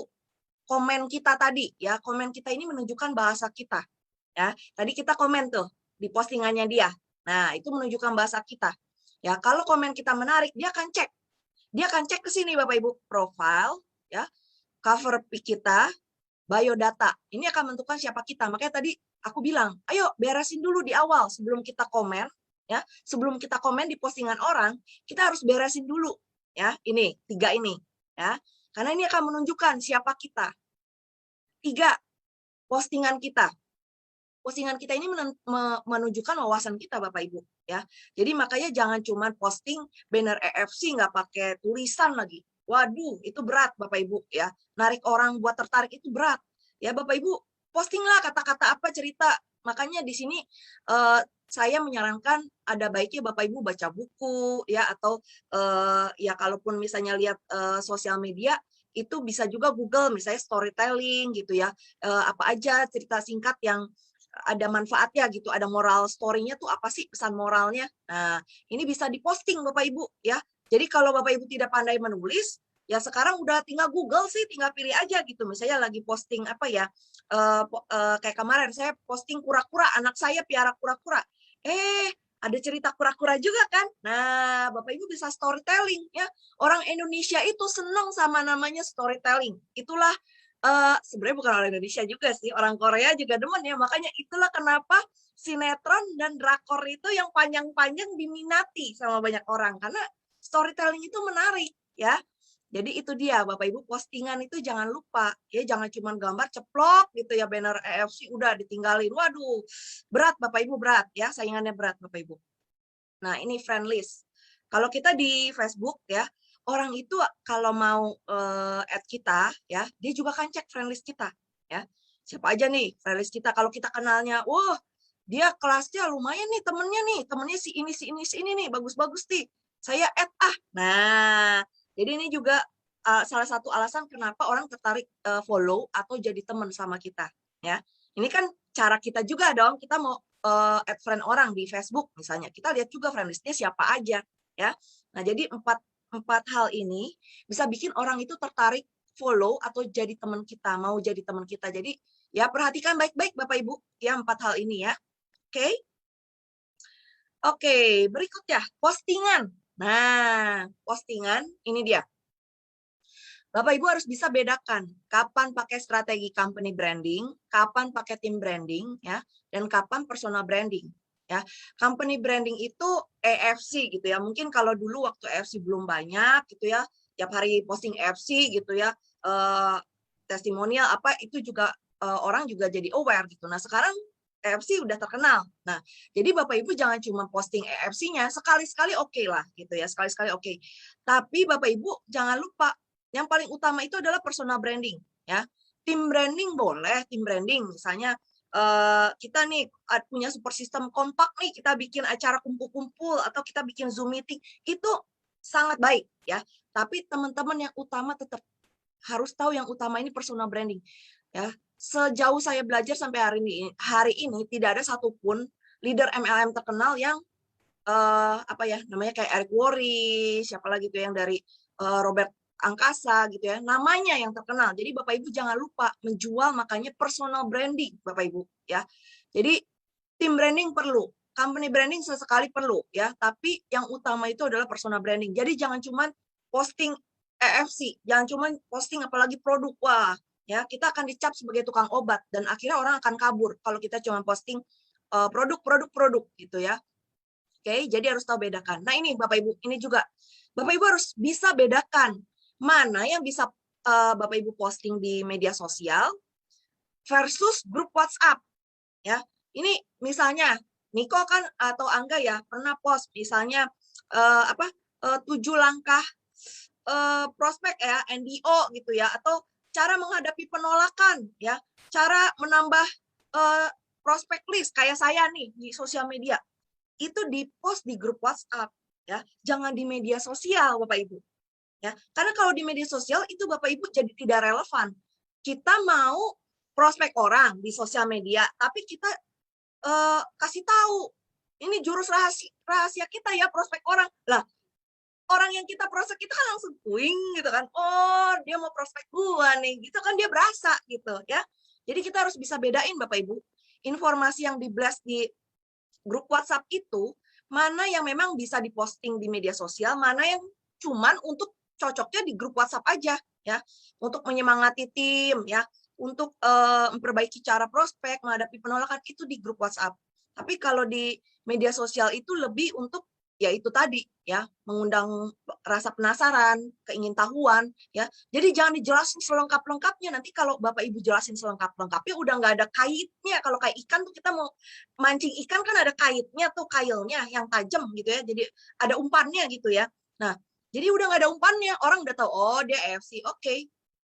[SPEAKER 2] komen kita tadi ya. Komen kita ini menunjukkan bahasa kita ya. Tadi kita komen tuh di postingannya dia. Nah, itu menunjukkan bahasa kita. Ya, kalau komen kita menarik, dia akan cek. Dia akan cek ke sini Bapak Ibu, profile ya, cover pic kita, biodata. Ini akan menentukan siapa kita. Makanya tadi aku bilang, ayo beresin dulu di awal sebelum kita komen ya. Sebelum kita komen di postingan orang, kita harus beresin dulu ya. Ini 3 ini ya. Karena ini akan menunjukkan siapa kita. 3, postingan kita. Postingan kita ini menunjukkan wawasan kita Bapak Ibu ya. Jadi makanya jangan cuma posting banner EFC nggak pakai tulisan lagi. Waduh, itu berat Bapak Ibu ya. Narik orang buat tertarik itu berat. Ya Bapak Ibu, postinglah kata-kata apa cerita. Makanya di sini saya menyarankan ada baiknya Bapak Ibu baca buku ya, atau ya kalaupun misalnya lihat sosial media itu bisa juga Google misalnya storytelling gitu ya. Apa aja cerita singkat yang ada manfaatnya gitu, ada moral story-nya tuh apa sih pesan moralnya. Nah, ini bisa diposting Bapak Ibu ya. Jadi kalau Bapak Ibu tidak pandai menulis, ya sekarang udah tinggal Google sih, tinggal pilih aja gitu. Misalnya lagi posting apa ya, kayak kemarin saya posting kura-kura, anak saya piara kura-kura. ada cerita kura-kura juga kan. Nah, Bapak Ibu bisa storytelling ya. Orang Indonesia itu senang sama namanya storytelling. Itulah sebenarnya bukan orang Indonesia juga sih, orang Korea juga demen ya. Makanya itulah kenapa sinetron dan drakor itu yang panjang-panjang diminati sama banyak orang karena storytelling itu menarik ya. Jadi itu dia Bapak Ibu, postingan itu jangan lupa ya, jangan cuma gambar ceplok gitu ya, banner EFC udah ditinggalin. Waduh, berat Bapak Ibu, berat ya, saingannya berat Bapak Ibu. Nah, ini friend list. Kalau kita di Facebook ya, orang itu kalau mau add kita ya, dia juga kan cek friend list kita ya. Siapa aja nih friend list kita, kalau kita kenalnya, wah dia kelasnya lumayan nih, temennya si ini nih, bagus-bagus nih. Saya add ah. Nah, jadi ini juga salah satu alasan kenapa orang tertarik follow atau jadi teman sama kita ya. Ini kan cara kita juga dong, kita mau add friend orang di Facebook misalnya, kita lihat juga friend list-nya siapa aja ya. Nah, jadi empat hal ini bisa bikin orang itu tertarik follow atau jadi teman kita, mau jadi teman kita. Jadi ya perhatikan baik-baik Bapak Ibu ya 4 hal ini ya. Oke. Oke, berikutnya postingan. Nah, postingan ini dia. Bapak Ibu harus bisa bedakan kapan pakai strategi company branding, kapan pakai tim branding ya, dan kapan personal branding ya. Company branding itu EFC gitu ya. Mungkin kalau dulu waktu EFC belum banyak gitu ya, tiap hari posting EFC gitu ya, testimonial apa itu juga orang juga jadi aware gitu. Nah, sekarang EFC udah terkenal. Nah, jadi Bapak Ibu jangan cuma posting EFC-nya, sekali-sekali oke lah gitu ya, sekali-sekali oke. Tapi Bapak Ibu jangan lupa yang paling utama itu adalah personal branding ya. Tim branding boleh, tim branding misalnya kita nih punya super system kompak nih, kita bikin acara kumpul-kumpul atau kita bikin Zoom meeting, itu sangat baik ya. Tapi teman-teman yang utama tetap harus tahu yang utama ini personal branding ya. Sejauh saya belajar sampai hari ini tidak ada satupun leader MLM terkenal yang apa ya namanya kayak Eric Worre, siapa lagi tuh yang dari Robert Angkasa gitu ya, namanya yang terkenal. Jadi Bapak Ibu jangan lupa menjual, makanya personal branding Bapak Ibu ya. Jadi tim branding perlu, company branding sesekali perlu ya, tapi yang utama itu adalah personal branding. Jadi jangan cuma posting EFC, jangan cuma posting apalagi produk. Wah, ya kita akan dicap sebagai tukang obat dan akhirnya orang akan kabur kalau kita cuma posting produk gitu ya. Oke, jadi harus tahu bedakan. Nah, ini Bapak Ibu, ini juga Bapak Ibu harus bisa bedakan mana yang bisa Bapak Ibu posting di media sosial versus grup WhatsApp ya. Ini misalnya Niko kan atau Angga ya pernah post misalnya 7 langkah prospek ya, NDO gitu ya, atau cara menghadapi penolakan ya, cara menambah prospek list kayak saya nih di sosial media. Itu di-post di grup WhatsApp ya, jangan di media sosial Bapak Ibu. Ya, karena kalau di media sosial itu Bapak Ibu jadi tidak relevan. Kita mau prospek orang di sosial media, tapi kita kasih tahu ini jurus rahasia kita ya, prospek orang. Lah, orang yang kita prospek kita kan langsung puing gitu kan. Oh, dia mau prospek gua nih. Gitu kan dia berasa gitu ya. Jadi kita harus bisa bedain Bapak Ibu, informasi yang di-blast di grup WhatsApp itu mana yang memang bisa diposting di media sosial, mana yang cuman untuk cocoknya di grup WhatsApp aja ya, untuk menyemangati tim ya, untuk memperbaiki cara prospek, menghadapi penolakan itu di grup WhatsApp. Tapi kalau di media sosial itu lebih untuk ya itu tadi ya, mengundang rasa penasaran, keingintahuan ya. Jadi jangan dijelasin selengkap-lengkapnya, nanti kalau Bapak Ibu jelasin selengkap-lengkapnya udah nggak ada kaitnya. Kalau kayak ikan tuh kita mau mancing ikan kan ada kaitnya tuh, kailnya yang tajam gitu ya, jadi ada umpannya gitu ya. Nah, jadi udah nggak ada umpannya, orang udah tahu oh dia EFC, oke.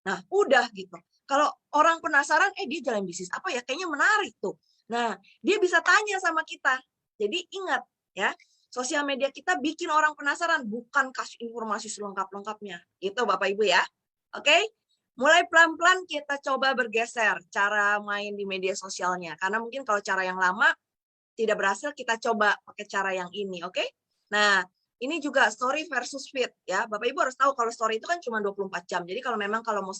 [SPEAKER 2] Nah, udah gitu. Kalau orang penasaran, dia jalan bisnis apa ya, kayaknya menarik tuh. Nah, dia bisa tanya sama kita. Jadi ingat ya, sosial media kita bikin orang penasaran, bukan kasih informasi selengkap-lengkapnya. Itu Bapak Ibu ya. Oke? Mulai pelan-pelan kita coba bergeser cara main di media sosialnya. Karena mungkin kalau cara yang lama tidak berhasil, kita coba pakai cara yang ini, oke? Nah, ini juga story versus feed ya. Bapak Ibu harus tahu kalau story itu kan cuma 24 jam. Jadi kalau memang kalau mau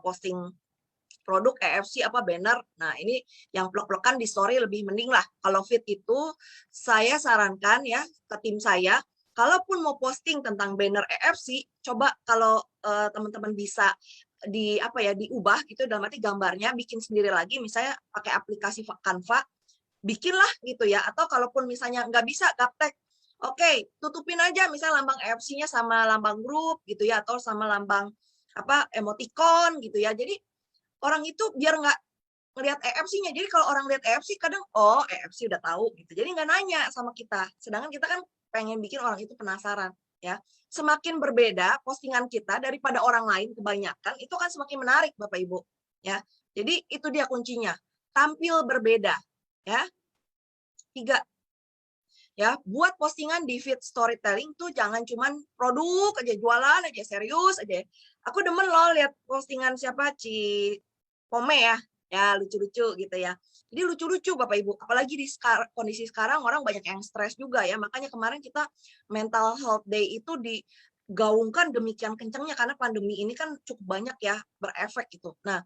[SPEAKER 2] posting produk EFC apa banner. Nah, ini yang plek-plekan di story lebih mending lah. Kalau feed itu saya sarankan ya ke tim saya, kalaupun mau posting tentang banner EFC, coba kalau teman-teman bisa diubah gitu, dalam arti gambarnya bikin sendiri lagi, misalnya pakai aplikasi Canva, bikinlah gitu ya. Atau kalaupun misalnya nggak bisa gaptek, oke, tutupin aja misalnya lambang EFC-nya sama lambang grup gitu ya, atau sama lambang emoticon gitu ya. Jadi orang itu biar nggak ngelihat EFC-nya. Jadi kalau orang lihat EFC kadang, oh EFC udah tahu gitu. Jadi nggak nanya sama kita. Sedangkan kita kan pengen bikin orang itu penasaran ya. Semakin berbeda postingan kita daripada orang lain kebanyakan, itu kan semakin menarik Bapak Ibu ya. Jadi itu dia kuncinya. Tampil berbeda ya. 3 ya, buat postingan di feed storytelling tuh jangan cuman produk aja, jualan aja, serius aja. Aku demen loh lihat postingan siapa Pome ya lucu-lucu gitu ya. Jadi lucu-lucu Bapak Ibu, apalagi di kondisi sekarang orang banyak yang stres juga ya. Makanya kemarin kita mental health day itu digaungkan demikian kencangnya karena pandemi ini kan cukup banyak ya berefek gitu. Nah,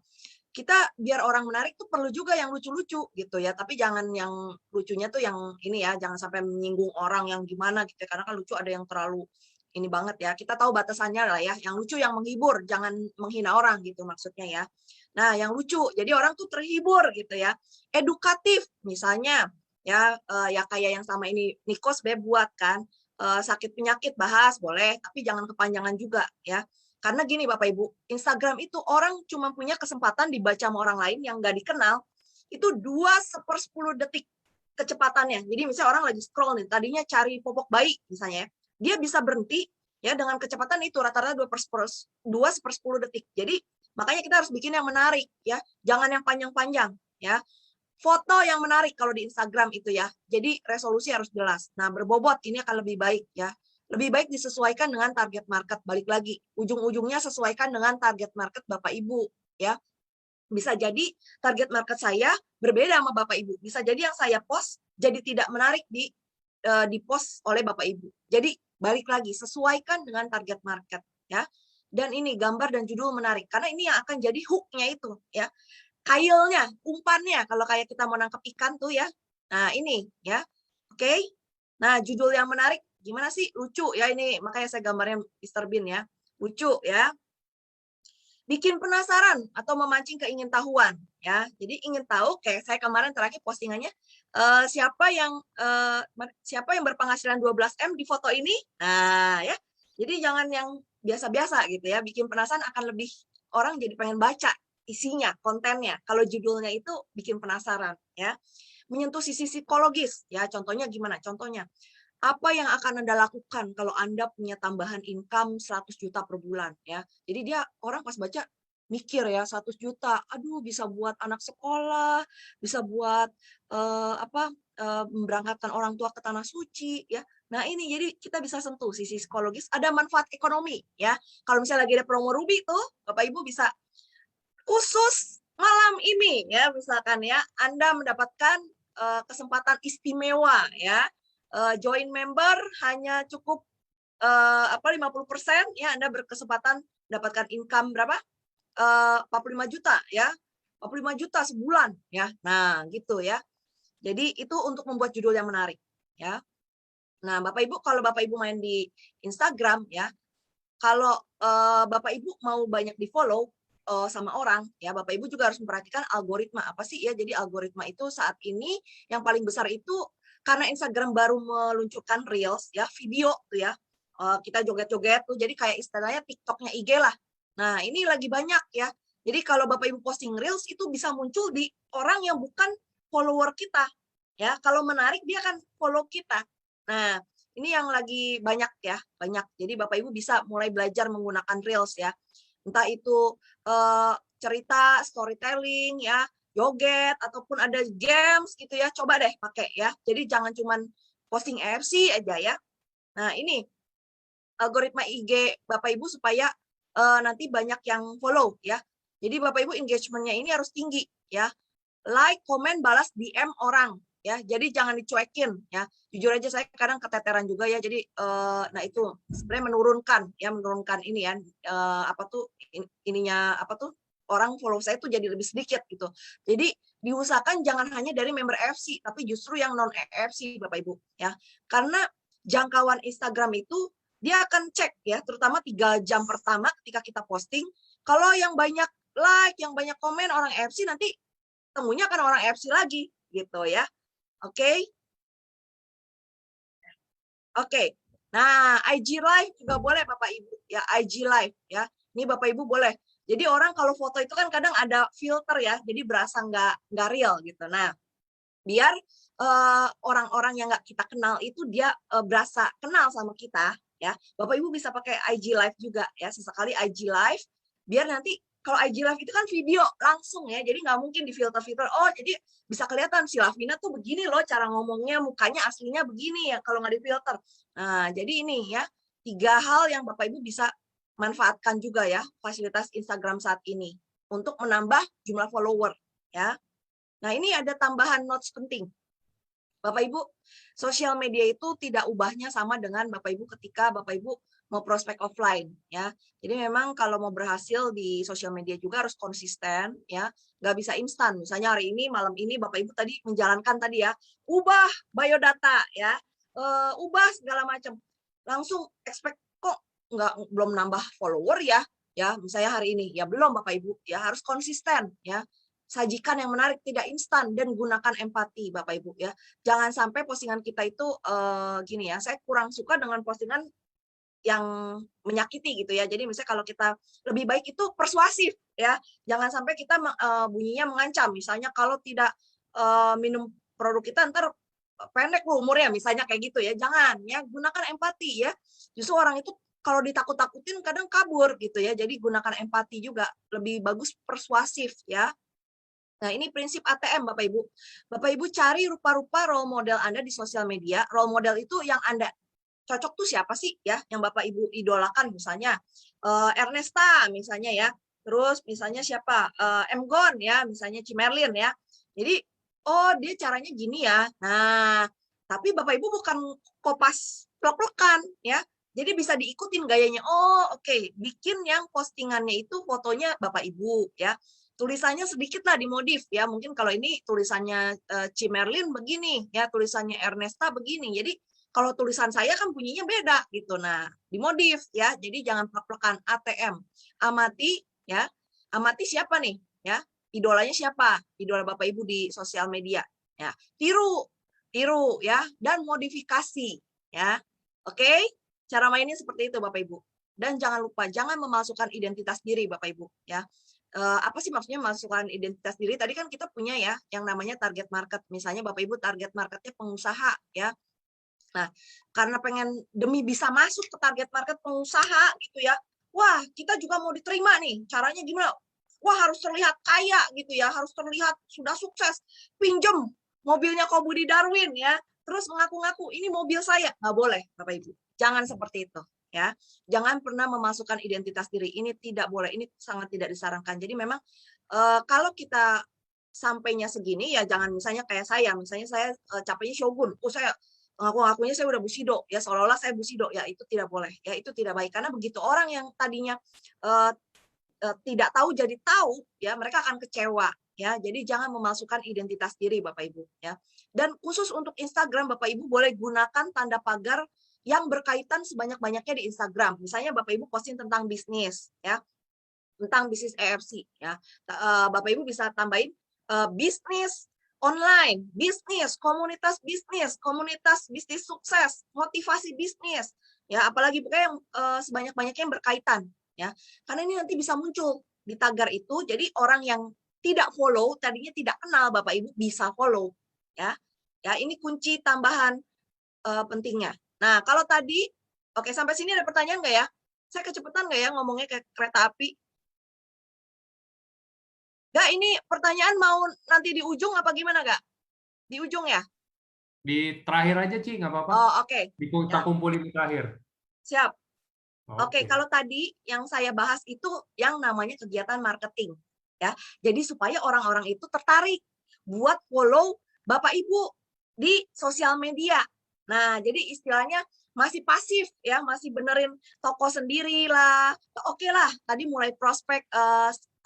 [SPEAKER 2] kita biar orang menarik tuh perlu juga yang lucu-lucu gitu ya, tapi jangan yang lucunya tuh yang ini ya, jangan sampai menyinggung orang yang gimana gitu ya, karena kan lucu ada yang terlalu ini banget ya. Kita tahu batasannya lah ya, yang lucu yang menghibur, jangan menghina orang gitu maksudnya ya. Nah, yang lucu, jadi orang tuh terhibur gitu ya. Edukatif misalnya ya, ya kayak yang sama ini Nikos buat kan, sakit penyakit bahas boleh, tapi jangan kepanjangan juga ya. Karena gini Bapak Ibu, Instagram itu orang cuma punya kesempatan dibaca sama orang lain yang nggak dikenal, itu 2/10 detik kecepatannya. Jadi misalnya orang lagi scroll nih, tadinya cari popok bayi misalnya ya, dia bisa berhenti ya dengan kecepatan itu rata-rata 2/10 detik. Jadi makanya kita harus bikin yang menarik ya, jangan yang panjang-panjang ya. Foto yang menarik kalau di Instagram itu ya. Jadi resolusi harus jelas. Nah, berbobot ini akan lebih baik ya. Lebih baik disesuaikan dengan target market. Balik lagi, ujung-ujungnya sesuaikan dengan target market Bapak Ibu ya. Bisa jadi target market saya berbeda sama Bapak Ibu. Bisa jadi yang saya post jadi tidak menarik di post oleh Bapak Ibu. Jadi balik lagi, sesuaikan dengan target market ya. Dan ini gambar dan judul menarik karena ini yang akan jadi hook-nya itu ya. Kailnya, umpannya kalau kayak kita mau nangkap ikan tuh ya. Nah, ini ya. Oke. Nah, judul yang menarik gimana sih? Lucu ya ini, makanya saya gambarnya Mr. Bean ya. Lucu ya. Bikin penasaran atau memancing keingintahuan ya. Jadi ingin tahu kayak saya kemarin terakhir postingannya siapa yang berpenghasilan 12M di foto ini. Nah, ya. Jadi jangan yang biasa-biasa gitu ya. Bikin penasaran akan lebih orang jadi pengen baca isinya, kontennya. Kalau judulnya itu bikin penasaran ya. Menyentuh sisi psikologis ya. Contohnya gimana? Contohnya apa yang akan Anda lakukan kalau Anda punya tambahan income 100 juta per bulan ya. Jadi dia orang pas baca mikir ya 100 juta, aduh bisa buat anak sekolah, bisa buat memberangkatkan orang tua ke tanah suci ya. Nah, ini jadi kita bisa sentuh sisi psikologis, ada manfaat ekonomi ya. Kalau misalnya lagi ada promo Ruby tuh, Bapak Ibu bisa khusus malam ini ya, misalkan ya Anda mendapatkan kesempatan istimewa ya. Join member hanya cukup 50% ya, Anda berkesempatan dapatkan income berapa? 45 juta ya. 45 juta sebulan ya. Nah, gitu ya. Jadi itu untuk membuat judul yang menarik ya. Nah, Bapak Ibu kalau Bapak Ibu main di Instagram ya, kalau Bapak Ibu mau banyak di-follow sama orang ya, Bapak Ibu juga harus memperhatikan algoritma apa sih ya. Jadi algoritma itu saat ini yang paling besar itu karena Instagram baru meluncurkan Reels ya, video tuh ya. Kita joget-joget tuh jadi kayak istilahnya TikToknya IG lah. Nah, ini lagi banyak ya. Jadi kalau Bapak Ibu posting Reels itu bisa muncul di orang yang bukan follower kita. Ya, kalau menarik dia akan follow kita. Nah, ini yang lagi banyak ya, banyak. Jadi Bapak Ibu bisa mulai belajar menggunakan Reels ya. Entah itu cerita, storytelling ya, joget ataupun ada games gitu ya, coba deh pakai ya. Jadi jangan cuman posting EFC aja ya. Nah, ini algoritma IG Bapak Ibu supaya nanti banyak yang follow ya. Jadi Bapak Ibu engagement-nya ini harus tinggi ya. Like, komen, balas DM orang ya. Jadi jangan dicuekin ya. Jujur aja saya kadang keteteran juga ya. Jadi nah itu sebenarnya menurunkan ini ya ininya apa tuh orang follow saya tuh jadi lebih sedikit gitu. Jadi diusahakan jangan hanya dari member EFC, tapi justru yang non EFC Bapak Ibu ya. Karena jangkauan Instagram itu dia akan cek ya, terutama 3 jam pertama ketika kita posting. Kalau yang banyak like, yang banyak komen orang EFC, nanti temunya akan orang EFC lagi gitu ya. Oke. Oke. Nah, IG live juga boleh Bapak Ibu ya, IG live ya. Ini Bapak Ibu boleh. Jadi orang kalau foto itu kan kadang ada filter ya, jadi berasa nggak real gitu. Nah, biar orang-orang yang nggak kita kenal itu dia berasa kenal sama kita ya. Bapak Ibu bisa pakai IG live juga ya, sesekali IG live biar nanti kalau IG live itu kan video langsung ya, jadi nggak mungkin di filter-filter. Oh, jadi bisa kelihatan si Lavina tuh begini loh cara ngomongnya, mukanya aslinya begini ya kalau nggak di filter. Nah, jadi ini ya 3 hal yang Bapak Ibu bisa manfaatkan juga ya fasilitas Instagram saat ini untuk menambah jumlah follower ya. Nah, ini ada tambahan notes penting. Bapak Ibu, sosial media itu tidak ubahnya sama dengan Bapak Ibu ketika Bapak Ibu mau prospek offline ya. Jadi memang kalau mau berhasil di sosial media juga harus konsisten ya, nggak bisa instan. Misalnya hari ini malam ini Bapak Ibu tadi menjalankan tadi ya, ubah biodata ya, ubah segala macam. Langsung expect kok belum nambah follower ya misalnya hari ini ya belum Bapak Ibu ya, harus konsisten ya. Sajikan yang menarik, tidak instan, dan gunakan empati Bapak Ibu ya. Jangan sampai postingan kita itu gini ya, saya kurang suka dengan postingan yang menyakiti gitu ya. Jadi misalnya kalau kita lebih baik itu persuasif ya. Jangan sampai kita bunyinya mengancam. Misalnya kalau tidak minum produk kita ntar pendek loh umurnya misalnya kayak gitu ya. Jangan ya, gunakan empati ya. Justru orang itu kalau ditakut-takutin kadang kabur gitu ya. Jadi gunakan empati juga, lebih bagus persuasif ya. Nah, ini prinsip ATM Bapak Ibu. Bapak Ibu cari rupa-rupa role model Anda di sosial media. Role model itu yang Anda cocok tuh siapa sih ya yang Bapak Ibu idolakan, misalnya Ernesta misalnya ya, terus misalnya siapa Emgon ya, misalnya Cimerlin ya. Jadi oh dia caranya gini ya. Nah, tapi Bapak Ibu bukan kopas plek-plekan ya. Jadi bisa diikutin gayanya. Oh oke, bikin yang postingannya itu fotonya Bapak Ibu ya. Tulisannya sedikit lah dimodif ya. Mungkin kalau ini tulisannya Cimerlin begini ya, tulisannya Ernesta begini. Jadi kalau tulisan saya kan bunyinya beda gitu. Nah, dimodif ya. Jadi jangan plek-plekan. ATM. Amati ya. Amati siapa nih ya? Idolanya siapa? Idola Bapak Ibu di sosial media ya. Tiru ya, dan modifikasi ya. Oke? Cara mainnya seperti itu Bapak Ibu. Dan jangan lupa jangan memasukkan identitas diri Bapak Ibu ya. Apa sih maksudnya masukkan identitas diri? Tadi kan kita punya ya yang namanya target market. Misalnya Bapak Ibu target marketnya pengusaha ya. Nah, karena pengen demi bisa masuk ke target market pengusaha gitu ya. Wah, kita juga mau diterima nih. Caranya gimana? Wah, harus terlihat kaya gitu ya, harus terlihat sudah sukses. Pinjem mobilnya Ko Budi Darwin ya. Terus mengaku-ngaku ini mobil saya. Nggak boleh, Bapak Ibu. Jangan seperti itu ya. Jangan pernah memasukkan identitas diri. Ini tidak boleh. Ini sangat tidak disarankan. Jadi memang kalau kita sampainya segini ya jangan misalnya kayak saya. Misalnya saya capeknya Shogun. Saya ngaku-ngakunya saya udah Bushido ya, seolah-olah saya Bushido ya, itu tidak boleh ya, itu tidak baik. Karena begitu orang yang tadinya tidak tahu jadi tahu ya, mereka akan kecewa ya. Jadi jangan memasukkan identitas diri Bapak Ibu ya. Dan khusus untuk Instagram Bapak Ibu boleh gunakan tanda pagar yang berkaitan sebanyak-banyaknya di Instagram. Misalnya Bapak Ibu posting tentang bisnis ya, tentang bisnis EFC ya. Bapak Ibu bisa tambahin bisnis online, bisnis, komunitas bisnis sukses, motivasi bisnis, ya apalagi pokoknya yang sebanyak-banyaknya yang berkaitan, ya. Karena ini nanti bisa muncul di tagar itu, jadi orang yang tidak follow, tadinya tidak kenal Bapak Ibu bisa follow, ya. Ya ini kunci tambahan pentingnya. Nah kalau tadi, oke sampai sini ada pertanyaan nggak ya? Saya kecepatan nggak ya ngomongnya kayak kereta api? Gak, ini pertanyaan mau nanti di ujung apa gimana gak? Di ujung ya?
[SPEAKER 1] Di terakhir aja, Ci, nggak apa-apa.
[SPEAKER 2] Oh, oke.
[SPEAKER 1] Kita kumpulin di terakhir.
[SPEAKER 2] Siap. Oke, kalau tadi yang saya bahas itu yang namanya kegiatan marketing. Ya, jadi supaya orang-orang itu tertarik buat follow Bapak Ibu di sosial media. Nah, jadi istilahnya masih pasif ya, masih benerin toko sendiri lah. Oke lah, tadi mulai prospek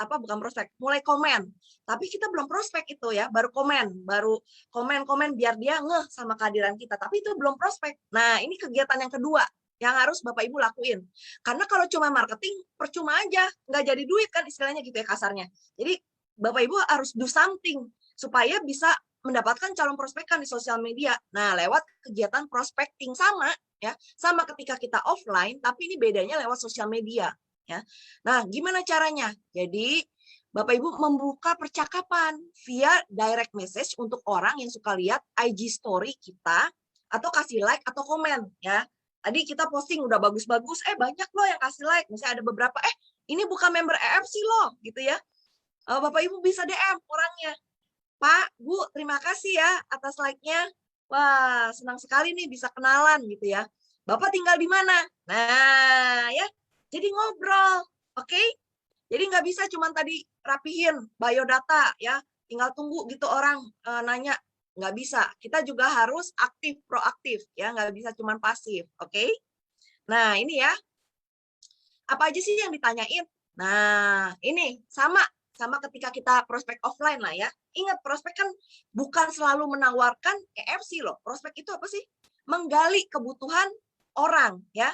[SPEAKER 2] bukan prospek, mulai komen. Tapi kita belum prospek itu ya, baru komen biar dia ngeh sama kehadiran kita. Tapi itu belum prospek. Nah, ini kegiatan yang kedua yang harus Bapak Ibu lakuin. Karena kalau cuma marketing, percuma aja, nggak jadi duit kan istilahnya gitu ya kasarnya. Jadi Bapak Ibu harus do something supaya bisa mendapatkan calon prospekan di sosial media. Nah, lewat kegiatan prospecting sama ya, sama ketika kita offline, tapi ini bedanya lewat sosial media ya. Nah, gimana caranya? Jadi Bapak Ibu membuka percakapan via direct message untuk orang yang suka lihat IG story kita atau kasih like atau komen ya. Tadi kita posting udah bagus-bagus, banyak loh yang kasih like. Misalnya ada beberapa, ini bukan member EFC loh gitu ya. Bapak Ibu bisa DM orangnya. Pak, Bu, terima kasih ya atas like-nya. Wah, senang sekali nih bisa kenalan gitu ya. Bapak tinggal di mana? Nah, ya, jadi ngobrol, oke? Jadi nggak bisa cuma tadi rapihin biodata ya, tinggal tunggu gitu orang nanya. Nggak bisa, kita juga harus aktif, proaktif ya, nggak bisa cuma pasif, oke? Nah, ini ya, apa aja sih yang ditanyain? Nah, ini sama ketika kita prospek offline lah ya. Ingat, prospek kan bukan selalu menawarkan EFC loh. Prospek itu apa sih? Menggali kebutuhan orang ya.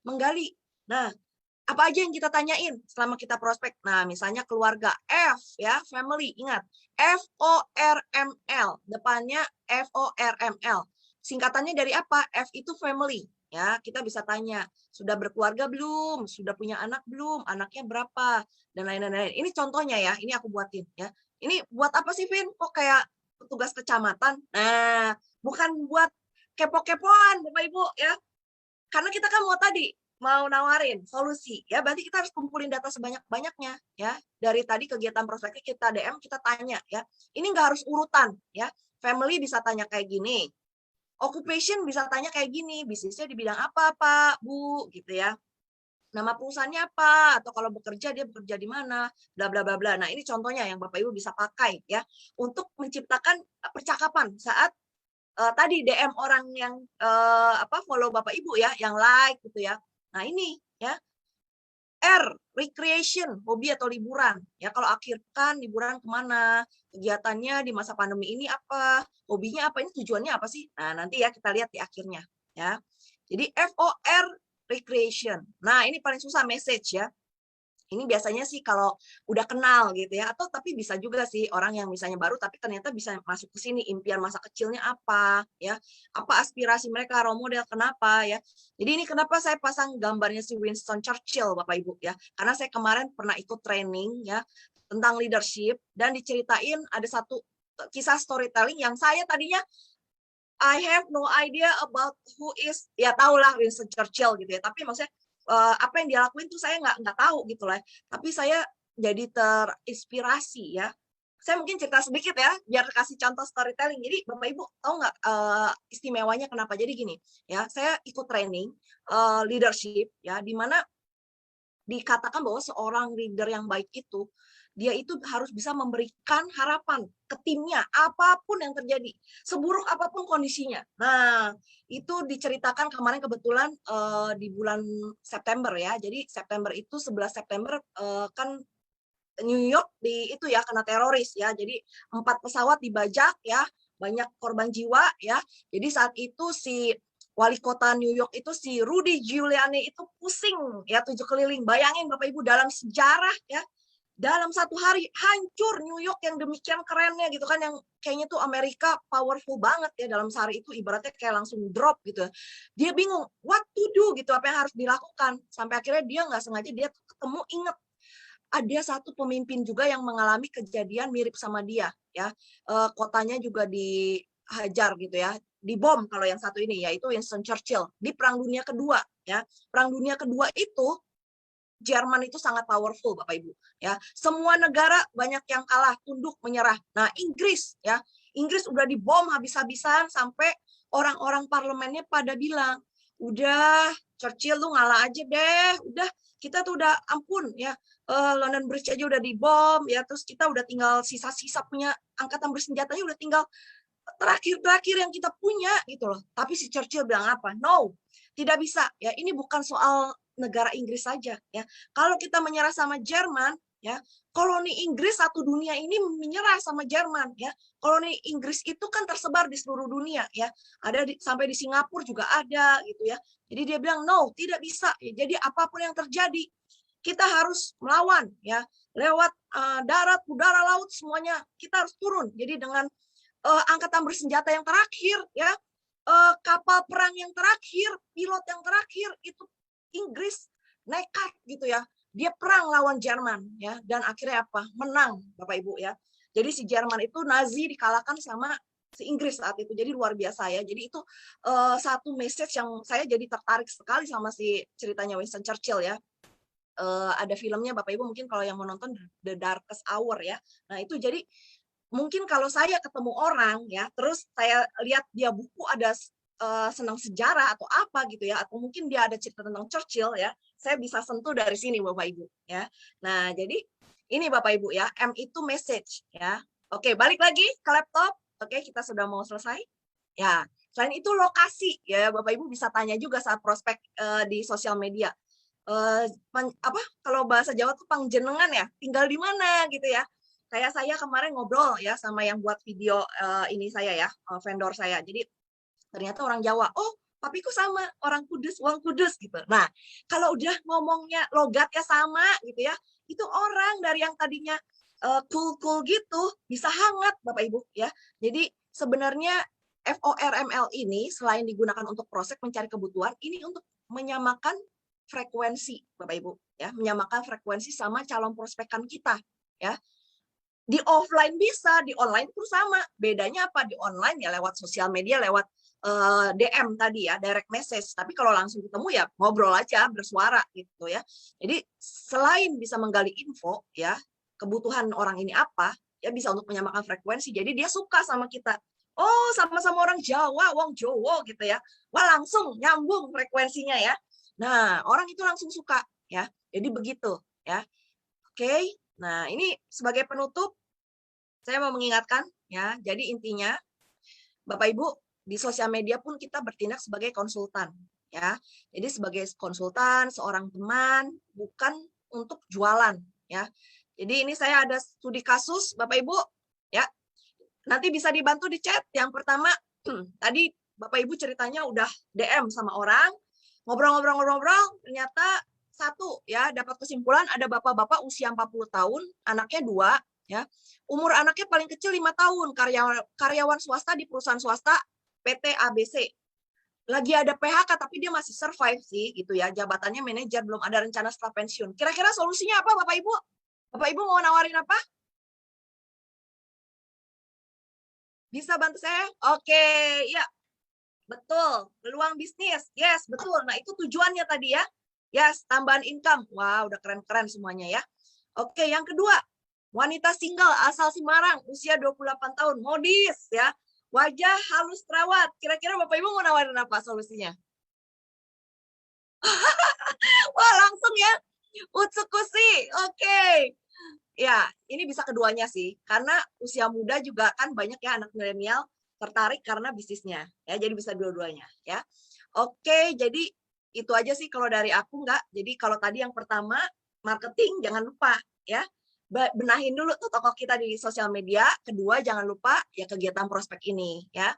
[SPEAKER 2] Menggali. Nah, apa aja yang kita tanyain selama kita prospek? Nah, misalnya keluarga, F ya, family. Ingat, FORML. Depannya FORML. Singkatannya dari apa? F itu family. Ya, kita bisa tanya, sudah berkeluarga belum? Sudah punya anak belum? Anaknya berapa? Dan lain-lain. Ini contohnya ya, ini aku buatin ya. Ini buat apa sih, Vin? Kok kayak petugas kecamatan? Nah, bukan buat kepo-kepoan, Bapak Ibu ya. Karena kita kan mau nawarin solusi ya, berarti kita harus kumpulin data sebanyak-banyaknya ya. Dari tadi kegiatan prospeknya kita DM, kita tanya ya. Ini nggak harus urutan ya. Family bisa tanya kayak gini. Occupation bisa tanya kayak gini, bisnisnya di bidang apa, Pak, Bu, gitu ya. Nama perusahaannya apa, atau kalau bekerja dia bekerja di mana, bla bla bla bla. Nah, ini contohnya yang Bapak Ibu bisa pakai ya untuk menciptakan percakapan saat tadi DM orang yang follow Bapak Ibu ya, yang like gitu ya. Nah, ini ya. R, recreation, hobi atau liburan. Ya, kalau akhir pekan, liburan kemana? Kegiatannya di masa pandemi ini apa? Hobinya apa? Ini tujuannya apa sih? Nah, nanti ya kita lihat di akhirnya. Ya, jadi FOR, recreation. Nah, ini paling susah message ya. Ini biasanya sih kalau udah kenal gitu ya, atau tapi bisa juga sih orang yang misalnya baru tapi ternyata bisa masuk ke sini, impian masa kecilnya apa ya, apa aspirasi mereka, role model kenapa ya. Jadi ini kenapa saya pasang gambarnya si Winston Churchill Bapak Ibu ya, karena saya kemarin pernah ikut training ya tentang leadership dan diceritain ada satu kisah storytelling yang saya tadinya I have no idea about who is, ya tahulah Winston Churchill gitu ya, tapi maksudnya apa yang dia lakuin tuh saya nggak tahu gitu lah. Tapi saya jadi terinspirasi ya. Saya mungkin cerita sedikit ya, biar kasih contoh storytelling. Jadi Bapak Ibu tahu nggak istimewanya kenapa? Jadi gini ya, saya ikut training leadership ya, di mana dikatakan bahwa seorang leader yang baik itu dia itu harus bisa memberikan harapan ke timnya apapun yang terjadi, seburuk apapun kondisinya. Nah, itu diceritakan kemarin kebetulan di bulan September ya. Jadi September itu 11 September kan New York itu ya kena teroris ya. Jadi 4 pesawat dibajak ya, banyak korban jiwa ya. Jadi saat itu si wali kota New York itu si Rudy Giuliani itu pusing ya 7 keliling. Bayangin Bapak Ibu dalam sejarah ya, dalam satu hari hancur New York yang demikian kerennya gitu kan, yang kayaknya tuh Amerika powerful banget ya, dalam sehari itu ibaratnya kayak langsung drop gitu. Dia bingung what to do gitu, apa yang harus dilakukan, sampai akhirnya dia nggak sengaja dia ketemu, inget ada satu pemimpin juga yang mengalami kejadian mirip sama dia ya, kotanya juga dihajar gitu ya, dibom. Kalau yang satu ini yaitu Winston Churchill di Perang Dunia Kedua ya. Perang Dunia Kedua itu Jerman itu sangat powerful Bapak Ibu ya. Semua negara banyak yang kalah, tunduk, menyerah. Nah, Inggris ya. Inggris udah dibom habis-habisan sampai orang-orang parlemennya pada bilang, "Udah, Churchill lu ngalah aja deh. Udah, kita tuh udah ampun ya. London Bridge aja udah dibom ya. Terus kita udah tinggal sisa-sisa punya angkatan bersenjatanya udah tinggal terakhir yang kita punya gitu loh." Tapi si Churchill bilang apa? No, tidak bisa ya. Ini bukan soal negara Inggris saja ya. Kalau kita menyerah sama Jerman ya. Koloni Inggris satu dunia ini menyerah sama Jerman, ya. Koloni Inggris itu kan tersebar di seluruh dunia, ya. Ada sampai di Singapura juga ada, gitu ya. Jadi dia bilang no, tidak bisa. Ya, jadi apapun yang terjadi, kita harus melawan, ya. Lewat darat, udara, laut, semuanya kita harus turun. Jadi dengan angkatan bersenjata yang terakhir, ya, kapal perang yang terakhir, pilot yang terakhir, itu Inggris nekat gitu ya. Dia perang lawan Jerman, ya, dan akhirnya apa? Menang, Bapak Ibu, ya. Jadi si Jerman itu Nazi dikalahkan sama si Inggris saat itu. Jadi luar biasa, ya. Jadi itu satu message yang saya jadi tertarik sekali sama si ceritanya Winston Churchill, ya. Ada filmnya Bapak Ibu mungkin kalau yang mau nonton The Darkest Hour, ya. Nah itu jadi mungkin kalau saya ketemu orang, ya, terus saya lihat dia buku ada senang sejarah atau apa gitu ya, atau mungkin dia ada cerita tentang Churchill, ya, saya bisa sentuh dari sini Bapak Ibu, ya. Nah jadi ini Bapak Ibu, ya, M itu message, ya. Oke, balik lagi ke laptop. Oke, kita sudah mau selesai, ya. Selain itu lokasi, ya, Bapak Ibu bisa tanya juga saat prospek di sosial media. Apa kalau bahasa Jawa tuh pangjenengan, ya, tinggal di mana gitu ya. Kayak saya kemarin ngobrol, ya, sama yang buat video ini saya, ya, vendor saya. Jadi ternyata orang Jawa. Oh, papiku sama orang Kudus, wong Kudus gitu. Nah, kalau udah ngomongnya logatnya sama gitu ya, itu orang dari yang tadinya cool gitu bisa hangat Bapak Ibu, ya. Jadi sebenarnya FORML ini selain digunakan untuk prospek mencari kebutuhan, ini untuk menyamakan frekuensi Bapak Ibu, ya, menyamakan frekuensi sama calon prospekan kita, ya. Di offline bisa, di online pun sama. Bedanya apa? Di online ya lewat sosial media, lewat DM tadi ya, direct message. Tapi kalau langsung ketemu ya ngobrol aja, bersuara gitu ya. Jadi selain bisa menggali info ya, kebutuhan orang ini apa, ya bisa untuk menyamakan frekuensi. Jadi dia suka sama kita. Oh, sama-sama orang Jawa, wong Jowo gitu ya. Wah, langsung nyambung frekuensinya ya. Nah, orang itu langsung suka ya. Jadi begitu ya. Oke. Nah, ini sebagai penutup saya mau mengingatkan ya. Jadi intinya Bapak Ibu di sosial media pun kita bertindak sebagai konsultan ya. Jadi sebagai konsultan, seorang teman, bukan untuk jualan ya. Jadi ini saya ada studi kasus Bapak Ibu ya. Nanti bisa dibantu di chat. Yang pertama tadi Bapak Ibu ceritanya udah DM sama orang, ngobrol-ngobrol ternyata satu ya dapat kesimpulan ada bapak-bapak usia 40 tahun, anaknya 2 ya. Umur anaknya paling kecil 5 tahun, karyawan swasta di perusahaan swasta PT ABC. Lagi ada PHK tapi dia masih survive sih gitu ya. Jabatannya manajer, belum ada rencana setelah pensiun. Kira-kira solusinya apa Bapak Ibu? Bapak Ibu mau nawarin apa? Bisa bantu saya? Oke, ya. Betul, peluang bisnis. Yes, betul. Nah, itu tujuannya tadi ya. Yes, tambahan income. Wow, udah keren-keren semuanya ya. Oke, yang kedua, wanita single asal Semarang, usia 28 tahun, modis ya. Wajah halus terawat. Kira-kira Bapak Ibu mau nawarin apa solusinya? Wah, langsung ya. Utsukushi. Oke. Ya, ini bisa keduanya sih. Karena usia muda juga kan banyak ya anak milenial tertarik karena bisnisnya. Ya, jadi bisa dua-duanya ya. Oke, jadi itu aja sih kalau dari aku enggak. Jadi kalau tadi yang pertama marketing jangan lupa ya. Benahin dulu tuh toko kita di sosial media. Kedua jangan lupa ya kegiatan prospek ini ya.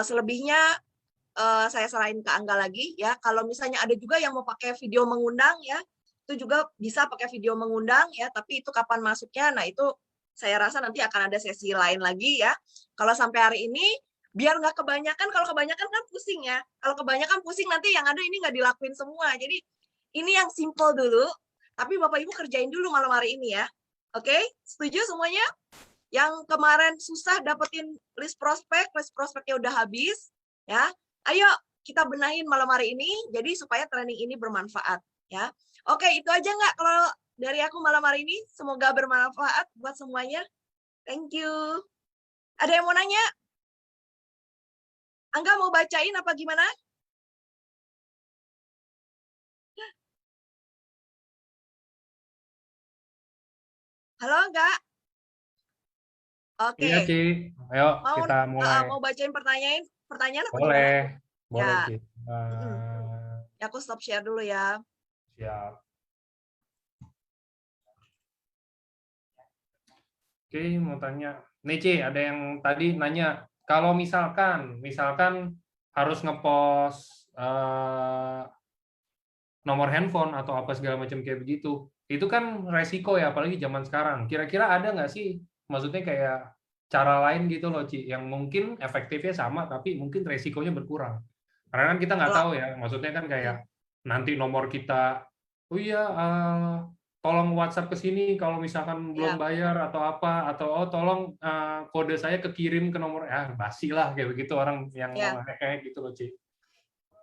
[SPEAKER 2] Selebihnya saya serahin ke Angga lagi ya. Kalau misalnya ada juga yang mau pakai video mengundang ya, itu juga bisa pakai video mengundang ya. Tapi itu kapan masuknya? Nah itu saya rasa nanti akan ada sesi lain lagi ya. Kalau sampai hari ini biar nggak kebanyakan, kalau kebanyakan kan pusing ya. Kalau kebanyakan pusing nanti yang ada ini nggak dilakuin semua. Jadi ini yang simple dulu, tapi Bapak Ibu kerjain dulu malam hari ini ya. Oke, setuju semuanya? Yang kemarin susah dapetin list prospeknya udah habis ya. Ayo kita benahin malam hari ini jadi supaya training ini bermanfaat ya. Oke, itu aja nggak kalau dari aku malam hari ini. Semoga bermanfaat buat semuanya. Thank you. Ada yang mau nanya? Angga mau bacain apa gimana? Halo Angga? Oke.
[SPEAKER 1] Iya, Ci. Ayo kita mulai.
[SPEAKER 2] Mau bacain pertanyaan apa gimana?
[SPEAKER 1] Boleh. Boleh,
[SPEAKER 2] Ya.
[SPEAKER 1] Ci.
[SPEAKER 2] Ya, aku stop share dulu ya.
[SPEAKER 1] Siap. Oke, mau tanya. Nih, Ci, ada yang tadi nanya, kalau misalkan harus ngepost nomor handphone atau apa segala macam kayak begitu, itu kan resiko ya, apalagi zaman sekarang. Kira-kira ada nggak sih, maksudnya kayak cara lain gitu loh, Ci, yang mungkin efektifnya sama, tapi mungkin resikonya berkurang. Karena kan kita nggak
[SPEAKER 2] Kalau
[SPEAKER 1] tahu ya, maksudnya kan kayak
[SPEAKER 2] hmm,
[SPEAKER 1] nanti nomor kita, oh iya, tolong WhatsApp ke sini kalau misalkan belum
[SPEAKER 2] ya
[SPEAKER 1] bayar atau apa, atau oh tolong kode saya kekirim ke nomor, ya basi lah kayak begitu orang yang mau
[SPEAKER 2] ya
[SPEAKER 1] nge-hack gitu loh, Ci.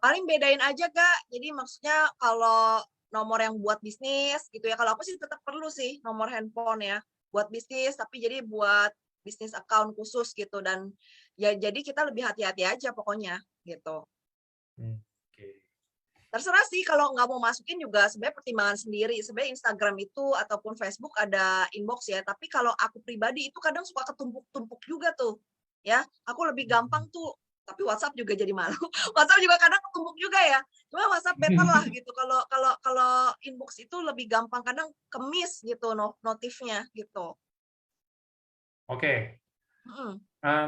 [SPEAKER 2] paling bedain aja Kak. Jadi maksudnya kalau nomor yang buat bisnis gitu ya. Kalau aku sih tetap perlu sih nomor handphone ya buat bisnis, tapi jadi buat bisnis account khusus gitu dan ya jadi kita lebih hati-hati aja pokoknya gitu.
[SPEAKER 1] Oke.
[SPEAKER 2] Terserah sih kalau nggak mau masukin juga sebenarnya pertimbangan sendiri. Sebenarnya Instagram itu ataupun Facebook ada inbox ya, tapi kalau aku pribadi itu kadang suka ketumpuk-tumpuk juga tuh. Ya, aku lebih gampang tuh, tapi WhatsApp juga jadi malu. WhatsApp juga kadang ketumpuk juga ya. Cuma WhatsApp better lah gitu. Kalau kalau kalau inbox itu lebih gampang kadang kemis gitu notifnya gitu.
[SPEAKER 1] Oke.
[SPEAKER 2] Mm-mm.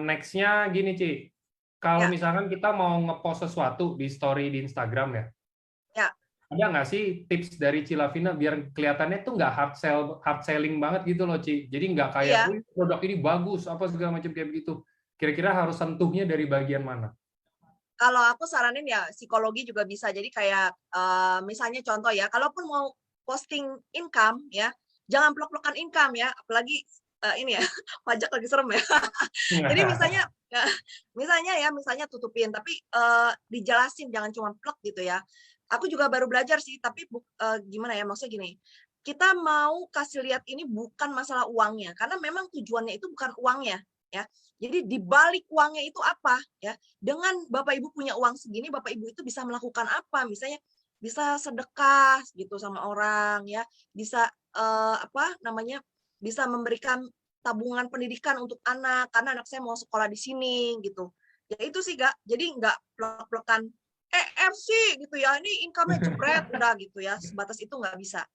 [SPEAKER 1] Next-nya gini, Ci. Kalau
[SPEAKER 2] Ya,
[SPEAKER 1] misalkan kita mau ngepost sesuatu di story di Instagram ya,
[SPEAKER 2] ya,
[SPEAKER 1] ada nggak sih tips dari Cilavina biar kelihatannya tuh nggak hard selling banget gitu loh, Ci. Jadi nggak kayak,
[SPEAKER 2] iya.
[SPEAKER 1] wih produk ini bagus, apa segala macam kayak begitu. Kira-kira harus sentuhnya dari bagian mana?
[SPEAKER 2] Kalau aku saranin ya psikologi juga bisa. Jadi kayak misalnya contoh ya, kalaupun mau posting income ya, jangan plek-plekan income ya, apalagi ini ya pajak lagi serem ya. Jadi misalnya misalnya tutupin, tapi dijelasin jangan cuma plek gitu ya. Aku juga baru belajar sih, tapi gimana ya maksudnya gini. Kita mau kasih lihat ini bukan masalah uangnya, karena memang tujuannya itu bukan uangnya ya. Jadi di balik uangnya itu apa ya? Dengan Bapak Ibu punya uang segini, Bapak Ibu itu bisa melakukan apa? Misalnya bisa sedekah gitu sama orang ya, bisa apa namanya? Bisa memberikan tabungan pendidikan untuk anak karena anak saya mau sekolah di sini gitu. Ya itu sih Kak. Jadi nggak plek-plekan FC gitu ya. Ini income-nya jebret udah gitu ya. Sebatas itu nggak bisa.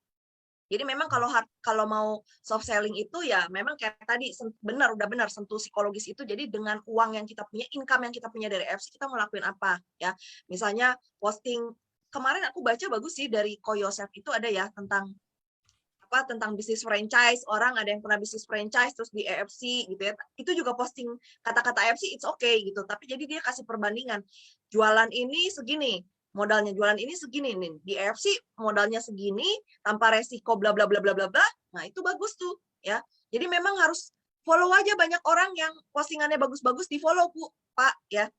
[SPEAKER 2] Jadi memang kalau mau soft selling itu ya memang kayak tadi udah benar sentuh psikologis itu. Jadi dengan uang yang kita punya, income yang kita punya dari FC kita mau lakuin apa ya. Misalnya posting kemarin aku baca bagus sih dari Koyosef itu ada ya tentang bisnis franchise, orang ada yang pernah bisnis franchise terus di EFC gitu ya. Itu juga posting kata-kata EFC it's okay gitu. Tapi jadi dia kasih perbandingan. Jualan ini segini, modalnya jualan ini segini nih. Di EFC modalnya segini tanpa resiko bla bla bla bla bla bla. Nah, itu bagus tuh ya. Jadi memang harus follow aja banyak orang yang postingannya bagus-bagus di follow Bu, Pak ya.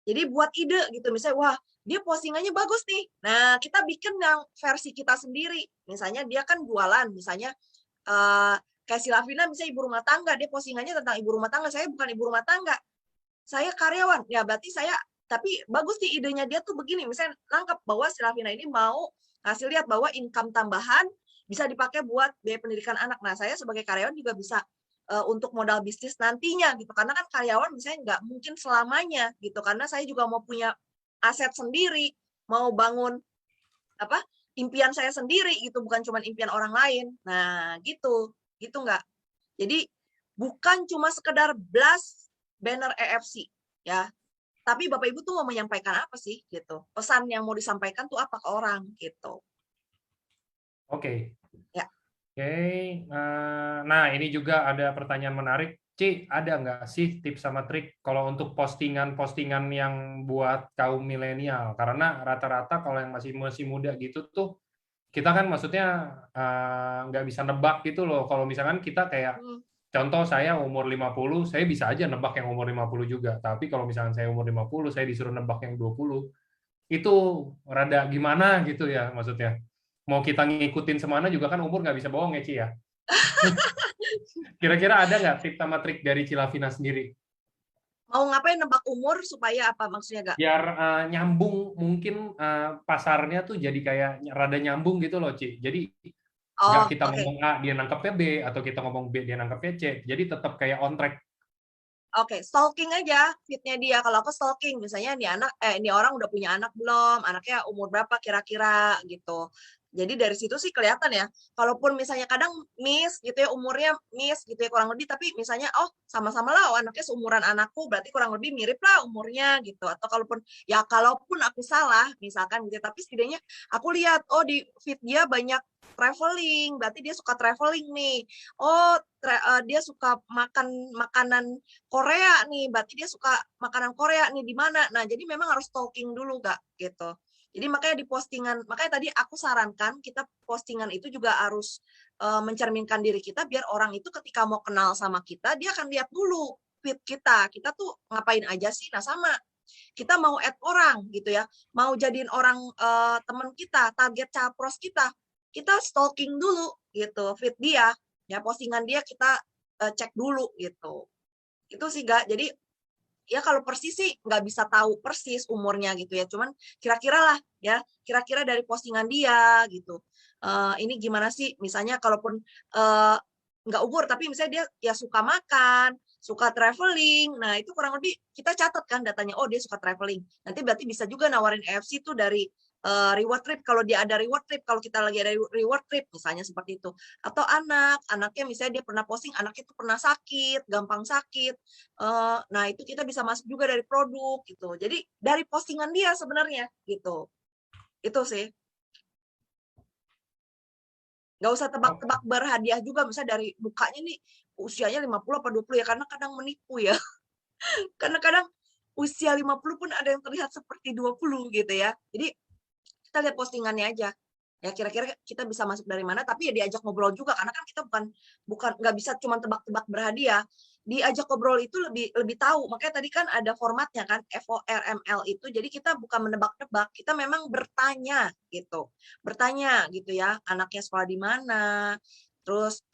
[SPEAKER 2] Jadi buat ide gitu, misalnya, wah dia postingannya bagus nih. Nah, kita bikin yang versi kita sendiri. Misalnya dia kan jualan, misalnya kayak Silavina misalnya ibu rumah tangga, dia postingannya tentang ibu rumah tangga. Saya bukan ibu rumah tangga, saya karyawan. Ya berarti tapi bagus nih idenya dia tuh begini. Misalnya nangkep bahwa Silavina ini mau ngasih lihat bahwa income tambahan bisa dipakai buat biaya pendidikan anak. Nah, saya sebagai karyawan juga bisa untuk modal bisnis nantinya gitu karena kan karyawan misalnya nggak mungkin selamanya gitu karena saya juga mau punya aset sendiri mau bangun apa impian saya sendiri gitu bukan cuma impian orang lain nah gitu nggak jadi bukan cuma sekedar blast banner EFC ya tapi Bapak Ibu tuh mau menyampaikan apa sih gitu pesan yang mau disampaikan tuh apa ke orang gitu
[SPEAKER 1] Oke.
[SPEAKER 2] ya.
[SPEAKER 1] Oke, nah ini juga ada pertanyaan menarik. Ci, ada nggak sih tips sama trik kalau untuk postingan-postingan yang buat kaum milenial? Karena rata-rata kalau yang masih muda gitu tuh, kita kan maksudnya nggak bisa nebak gitu loh. Kalau misalkan kita kayak,
[SPEAKER 2] Hmm.
[SPEAKER 1] contoh saya umur 50, saya bisa aja nebak yang umur 50 juga. Tapi kalau misalkan saya umur 50, saya disuruh nebak yang 20, itu rada gimana gitu ya maksudnya. Mau kita ngikutin semana juga kan umur nggak bisa bohong ya, Ci ya. Kira-kira ada nggak tips sama trik dari Cilavina sendiri?
[SPEAKER 2] Mau ngapain nebak umur supaya apa maksudnya gak
[SPEAKER 1] Biar nyambung, mungkin pasarnya tuh jadi kayak rada nyambung gitu loh, Ci. Jadi nggak
[SPEAKER 2] oh
[SPEAKER 1] kita
[SPEAKER 2] oke.
[SPEAKER 1] ngomong A, dia nangkepnya B, atau kita ngomong B, dia nangkepnya C. Jadi tetap kayak on track.
[SPEAKER 2] Oke, stalking aja fitnya dia. Kalau aku stalking, misalnya ini orang udah punya anak belum? Anaknya umur berapa kira-kira gitu. Jadi dari situ sih kelihatan ya, kalaupun misalnya kadang miss gitu ya, umurnya miss gitu ya kurang lebih, tapi misalnya oh sama-sama lah, oh, anaknya seumuran anakku, berarti kurang lebih mirip lah umurnya gitu. Atau kalaupun aku salah, misalkan gitu, tapi setidaknya aku lihat, oh di feed dia banyak traveling, berarti dia suka traveling nih. Oh, dia suka makan makanan Korea nih, berarti dia suka makanan Korea nih di mana. Nah, jadi memang harus stalking dulu, Kak, gitu. Jadi makanya di postingan, makanya tadi aku sarankan kita postingan itu juga harus mencerminkan diri kita biar orang itu ketika mau kenal sama kita, dia akan lihat dulu feed kita. Kita tuh ngapain aja sih? Nah, sama. Kita mau add orang gitu ya, mau jadiin orang teman kita, target capros kita stalking dulu gitu, feed dia, ya postingan dia kita cek dulu gitu. Itu sih, Gak. Jadi ya kalau persis sih nggak bisa tahu persis umurnya gitu ya, cuman kira-kira lah ya, kira-kira dari postingan dia gitu. Ini gimana sih, misalnya kalaupun nggak umur tapi misalnya dia ya suka makan, suka traveling, nah itu kurang lebih kita catat kan datanya, oh dia suka traveling. Nanti berarti bisa juga nawarin EFC tuh dari reward trip kalau dia ada reward trip, kalau kita lagi ada reward trip misalnya seperti itu. Atau anaknya misalnya dia pernah posting anaknya itu pernah sakit, gampang sakit. Nah itu kita bisa masuk juga dari produk gitu. Jadi dari postingan dia sebenarnya gitu. Itu sih. Nggak usah tebak-tebak berhadiah juga, misalnya dari mukanya nih usianya 50 apa 20 ya, karena kadang menipu ya. Karena kadang usia 50 pun ada yang terlihat seperti 20 gitu ya. Jadi kita lihat postingannya aja. Ya kira-kira kita bisa masuk dari mana, tapi ya diajak ngobrol juga karena kan kita bukan nggak bisa cuma tebak-tebak berhadiah. Diajak ngobrol itu lebih tahu. Makanya tadi kan ada formatnya kan FORML itu. Jadi kita bukan menebak-nebak, kita memang bertanya gitu. Bertanya gitu ya, anaknya sekolah di mana, terus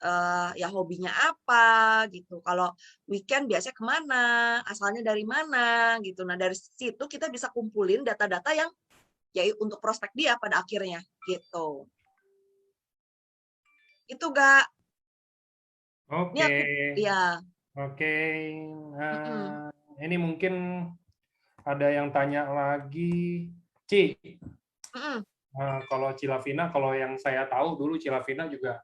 [SPEAKER 2] ya hobinya apa gitu. Kalau weekend biasanya kemana, asalnya dari mana gitu. Nah dari situ kita bisa kumpulin data-data yang ya untuk prospek dia pada akhirnya gitu. Itu Gak. Ini
[SPEAKER 1] Oke,
[SPEAKER 2] aku ya.
[SPEAKER 1] oke.
[SPEAKER 2] Mm-mm.
[SPEAKER 1] Ini mungkin ada yang tanya lagi, Ci.
[SPEAKER 2] Mm-mm.
[SPEAKER 1] Kalau Cilavina, kalau yang saya tahu dulu Cilavina juga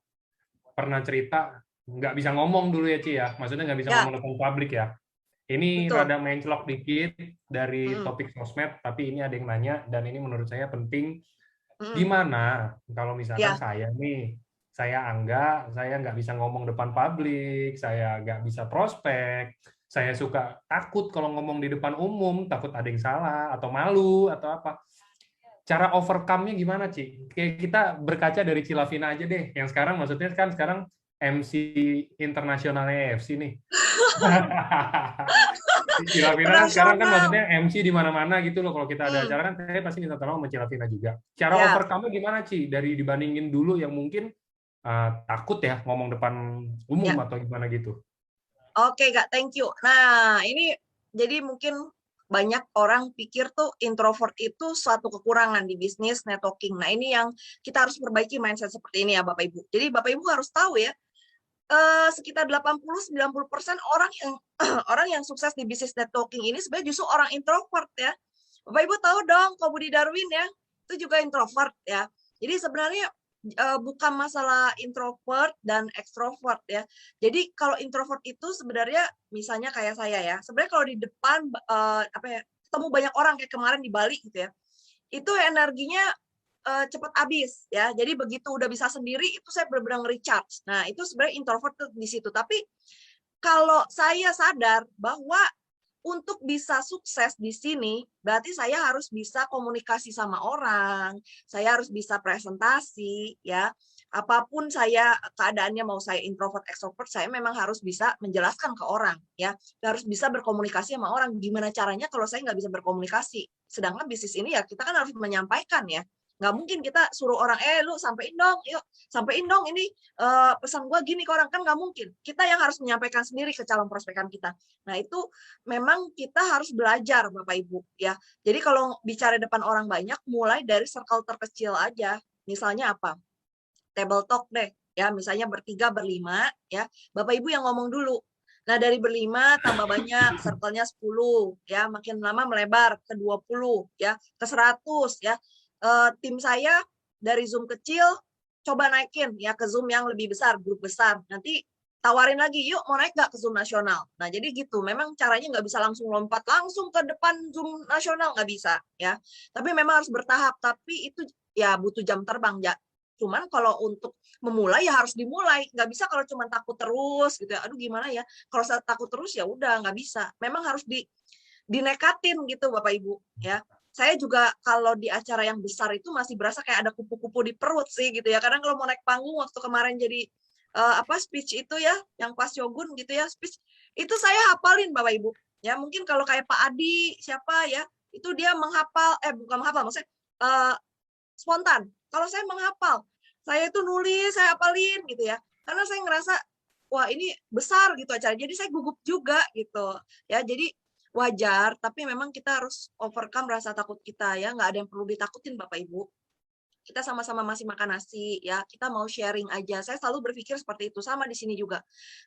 [SPEAKER 1] pernah cerita nggak bisa ngomong dulu ya Ci ya, maksudnya nggak bisa
[SPEAKER 2] Ya,
[SPEAKER 1] ngomong depan publik ya. Ini
[SPEAKER 2] betul.
[SPEAKER 1] rada mencolok dikit dari
[SPEAKER 2] Mm-mm.
[SPEAKER 1] topik sosmed, tapi ini ada yang nanya dan ini menurut saya penting.
[SPEAKER 2] Mm-mm.
[SPEAKER 1] Gimana kalau misalkan
[SPEAKER 2] Ya,
[SPEAKER 1] saya nih, saya nggak bisa ngomong depan publik, saya nggak bisa prospek, saya suka takut kalau ngomong di depan umum, takut ada yang salah atau malu atau apa. Cara overcome-nya gimana, Ci? Kayak kita berkaca dari Cilavina aja deh, yang sekarang maksudnya kan sekarang MC internasionalnya AFC nih. Cilavina kan sekarang kan
[SPEAKER 2] internasional.
[SPEAKER 1] maksudnya MC di mana-mana gitu loh. Kalau kita ada
[SPEAKER 2] Mm.
[SPEAKER 1] acara kan saya pasti minta tolong sama Cilavina juga. Cara
[SPEAKER 2] Ya,
[SPEAKER 1] overcome-nya gimana, Ci? Dari dibandingin dulu yang mungkin takut ya ngomong depan umum
[SPEAKER 2] ya.
[SPEAKER 1] atau gimana gitu.
[SPEAKER 2] Oke, Kak, thank you. Nah, ini jadi mungkin banyak orang pikir tuh introvert itu suatu kekurangan di bisnis networking. Nah, ini yang kita harus perbaiki mindset seperti ini ya, Bapak Ibu. Jadi Bapak Ibu harus tahu ya, sekitar 80-90% orang yang orang yang sukses di bisnis networking ini sebenarnya justru orang introvert ya. Bapak Ibu tahu dong, Ko Budi Darwin ya, itu juga introvert ya. Jadi sebenarnya bukan masalah introvert dan ekstrovert ya. Jadi kalau introvert itu sebenarnya misalnya kayak saya ya, sebenarnya kalau di depan ketemu banyak orang kayak kemarin di Bali gitu ya, itu energinya cepat habis ya. Jadi begitu udah bisa sendiri itu saya benar-benar recharge. Nah, itu sebenarnya introvert tuh di situ. Tapi kalau saya sadar bahwa untuk bisa sukses di sini, berarti saya harus bisa komunikasi sama orang, saya harus bisa presentasi, ya. Apapun saya keadaannya, mau saya introvert, extrovert, saya memang harus bisa menjelaskan ke orang, ya. Harus bisa berkomunikasi sama orang. Gimana caranya kalau saya nggak bisa berkomunikasi? Sedangkan bisnis ini ya kita kan harus menyampaikan ya. Nggak mungkin kita suruh orang, lu sampein dong, yuk, sampein dong ini pesan gue gini ke orang, kan nggak mungkin. Kita yang harus menyampaikan sendiri ke calon prospekan kita. Nah itu memang kita harus belajar Bapak Ibu ya. Jadi kalau bicara depan orang banyak, mulai dari circle terkecil aja. Misalnya apa? Table talk deh ya, misalnya bertiga, berlima ya. Bapak Ibu yang ngomong dulu. Nah, dari berlima tambah banyak, circle-nya 10 ya, makin lama melebar ke 20 ya, ke 100 ya. Tim saya dari Zoom kecil, coba naikin ya ke Zoom yang lebih besar, grup besar. Nanti tawarin lagi, yuk mau naik nggak ke Zoom nasional. Nah jadi gitu, memang caranya nggak bisa langsung lompat langsung ke depan Zoom nasional, nggak bisa ya. Tapi memang harus bertahap, tapi itu ya butuh jam terbang ya. Cuman kalau untuk memulai ya harus dimulai, nggak bisa kalau cuma takut terus gitu ya. Aduh gimana ya, kalau saya takut terus ya udah nggak bisa. Memang harus dinekatin gitu Bapak Ibu ya. Saya juga kalau di acara yang besar itu masih berasa kayak ada kupu-kupu di perut sih gitu ya. Kadang kalau mau naik panggung waktu kemarin jadi speech itu ya, yang pas Shogun gitu ya, speech itu saya hafalin Bapak Ibu. Ya mungkin kalau kayak Pak Adi siapa ya, itu dia menghafal bukan menghafal, maksudnya spontan. Kalau saya menghafal, saya itu nulis, saya hafalin gitu ya. Karena saya ngerasa wah ini besar gitu acara. Jadi saya gugup juga gitu. Ya, jadi wajar, tapi memang kita harus overcome rasa takut kita ya. Nggak ada yang perlu ditakutin Bapak Ibu. Kita sama-sama masih makan nasi ya, kita mau sharing aja. Saya selalu berpikir seperti itu, sama di sini juga.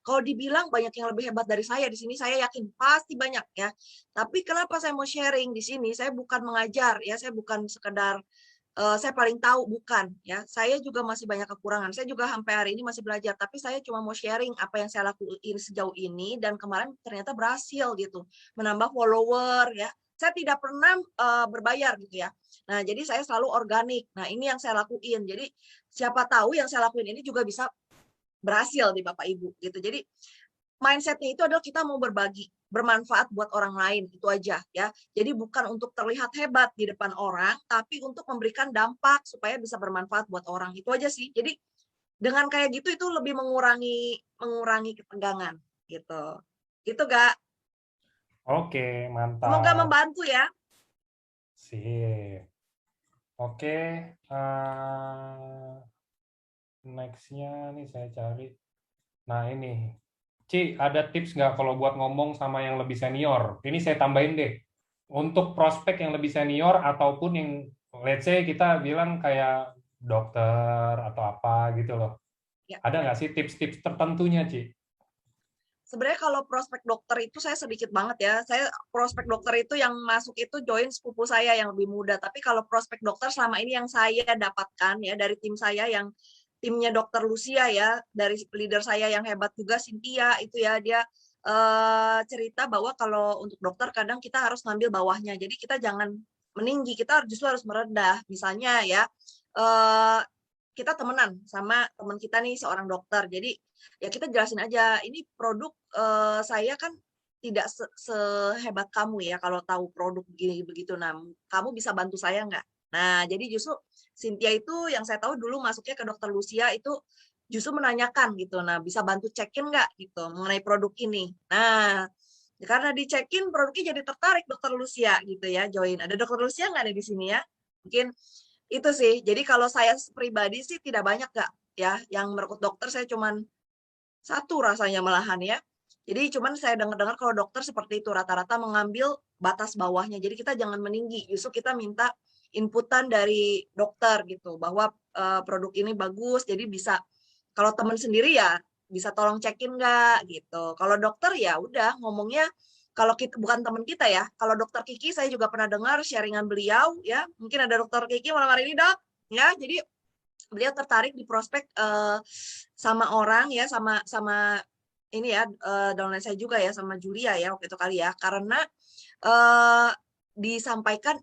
[SPEAKER 2] Kalau dibilang banyak yang lebih hebat dari saya di sini, saya yakin pasti banyak ya. Tapi kenapa saya mau sharing di sini? Saya bukan mengajar ya, saya bukan sekedar saya paling tahu, bukan ya. Saya juga masih banyak kekurangan. Saya juga sampai hari ini masih belajar, tapi saya cuma mau sharing apa yang saya lakuin sejauh ini dan kemarin ternyata berhasil gitu, menambah follower ya. Saya tidak pernah berbayar gitu ya. Nah, jadi saya selalu organik. Nah, ini yang saya lakuin. Jadi siapa tahu yang saya lakuin ini juga bisa berhasil di Bapak Ibu gitu. Jadi mindset-nya itu adalah kita mau berbagi, bermanfaat buat orang lain, itu aja ya. Jadi bukan untuk terlihat hebat di depan orang, tapi untuk memberikan dampak supaya bisa bermanfaat buat orang. Itu aja sih. Jadi dengan kayak gitu itu lebih mengurangi ketegangan gitu. Gitu, Gak?
[SPEAKER 1] Oke,
[SPEAKER 2] Semoga
[SPEAKER 1] mantap.
[SPEAKER 2] membantu ya.
[SPEAKER 1] Sip. Oke, next-nya nih saya cari. Nah ini, Ci, ada tips nggak kalau buat ngomong sama yang lebih senior? Ini saya tambahin deh. Untuk prospek yang lebih senior ataupun yang, let's say kita bilang kayak dokter atau apa gitu loh.
[SPEAKER 2] Ya.
[SPEAKER 1] Ada nggak sih tips-tips tertentunya, Ci?
[SPEAKER 2] Sebenarnya kalau prospek dokter itu saya sedikit banget ya. Saya prospek dokter itu yang masuk itu join sepupu saya yang lebih muda. Tapi kalau prospek dokter selama ini yang saya dapatkan ya dari tim saya yang timnya dokter Lucia ya, dari leader saya yang hebat juga Cynthia itu ya, dia cerita bahwa kalau untuk dokter kadang kita harus ngambil bawahnya. Jadi kita jangan meninggi, kita justru harus merendah. Misalnya ya, kita temenan sama teman kita nih seorang dokter. Jadi ya kita jelasin aja, ini produk saya kan tidak sehebat kamu ya kalau tahu produk begini begitu. Nah, kamu bisa bantu saya nggak? Nah, jadi justru Cynthia itu yang saya tahu dulu masuknya ke dokter Lucia itu justru menanyakan gitu. Nah, bisa bantu cekin nggak gitu mengenai produk ini. Nah, karena dicekin produknya jadi tertarik dokter Lucia gitu ya, join. Ada dokter Lucia nggak ada di sini ya? Mungkin itu sih. Jadi kalau saya pribadi sih tidak banyak nggak ya yang merekrut dokter, saya cuman satu rasanya malahan ya. Jadi cuman saya dengar-dengar kalau dokter seperti itu rata-rata mengambil batas bawahnya. Jadi kita jangan meninggi, justru kita minta inputan dari dokter gitu bahwa produk ini bagus. Jadi bisa kalau teman sendiri ya bisa tolong cekin nggak gitu. Kalau dokter ya udah ngomongnya kalau kita bukan teman kita ya. Kalau dokter Kiki saya juga pernah dengar sharingan beliau ya. Mungkin ada dokter Kiki malam hari ini dok ya. Jadi beliau tertarik di prospek sama orang ya sama ini ya downline saya juga ya sama Julia ya waktu itu kali ya karena disampaikan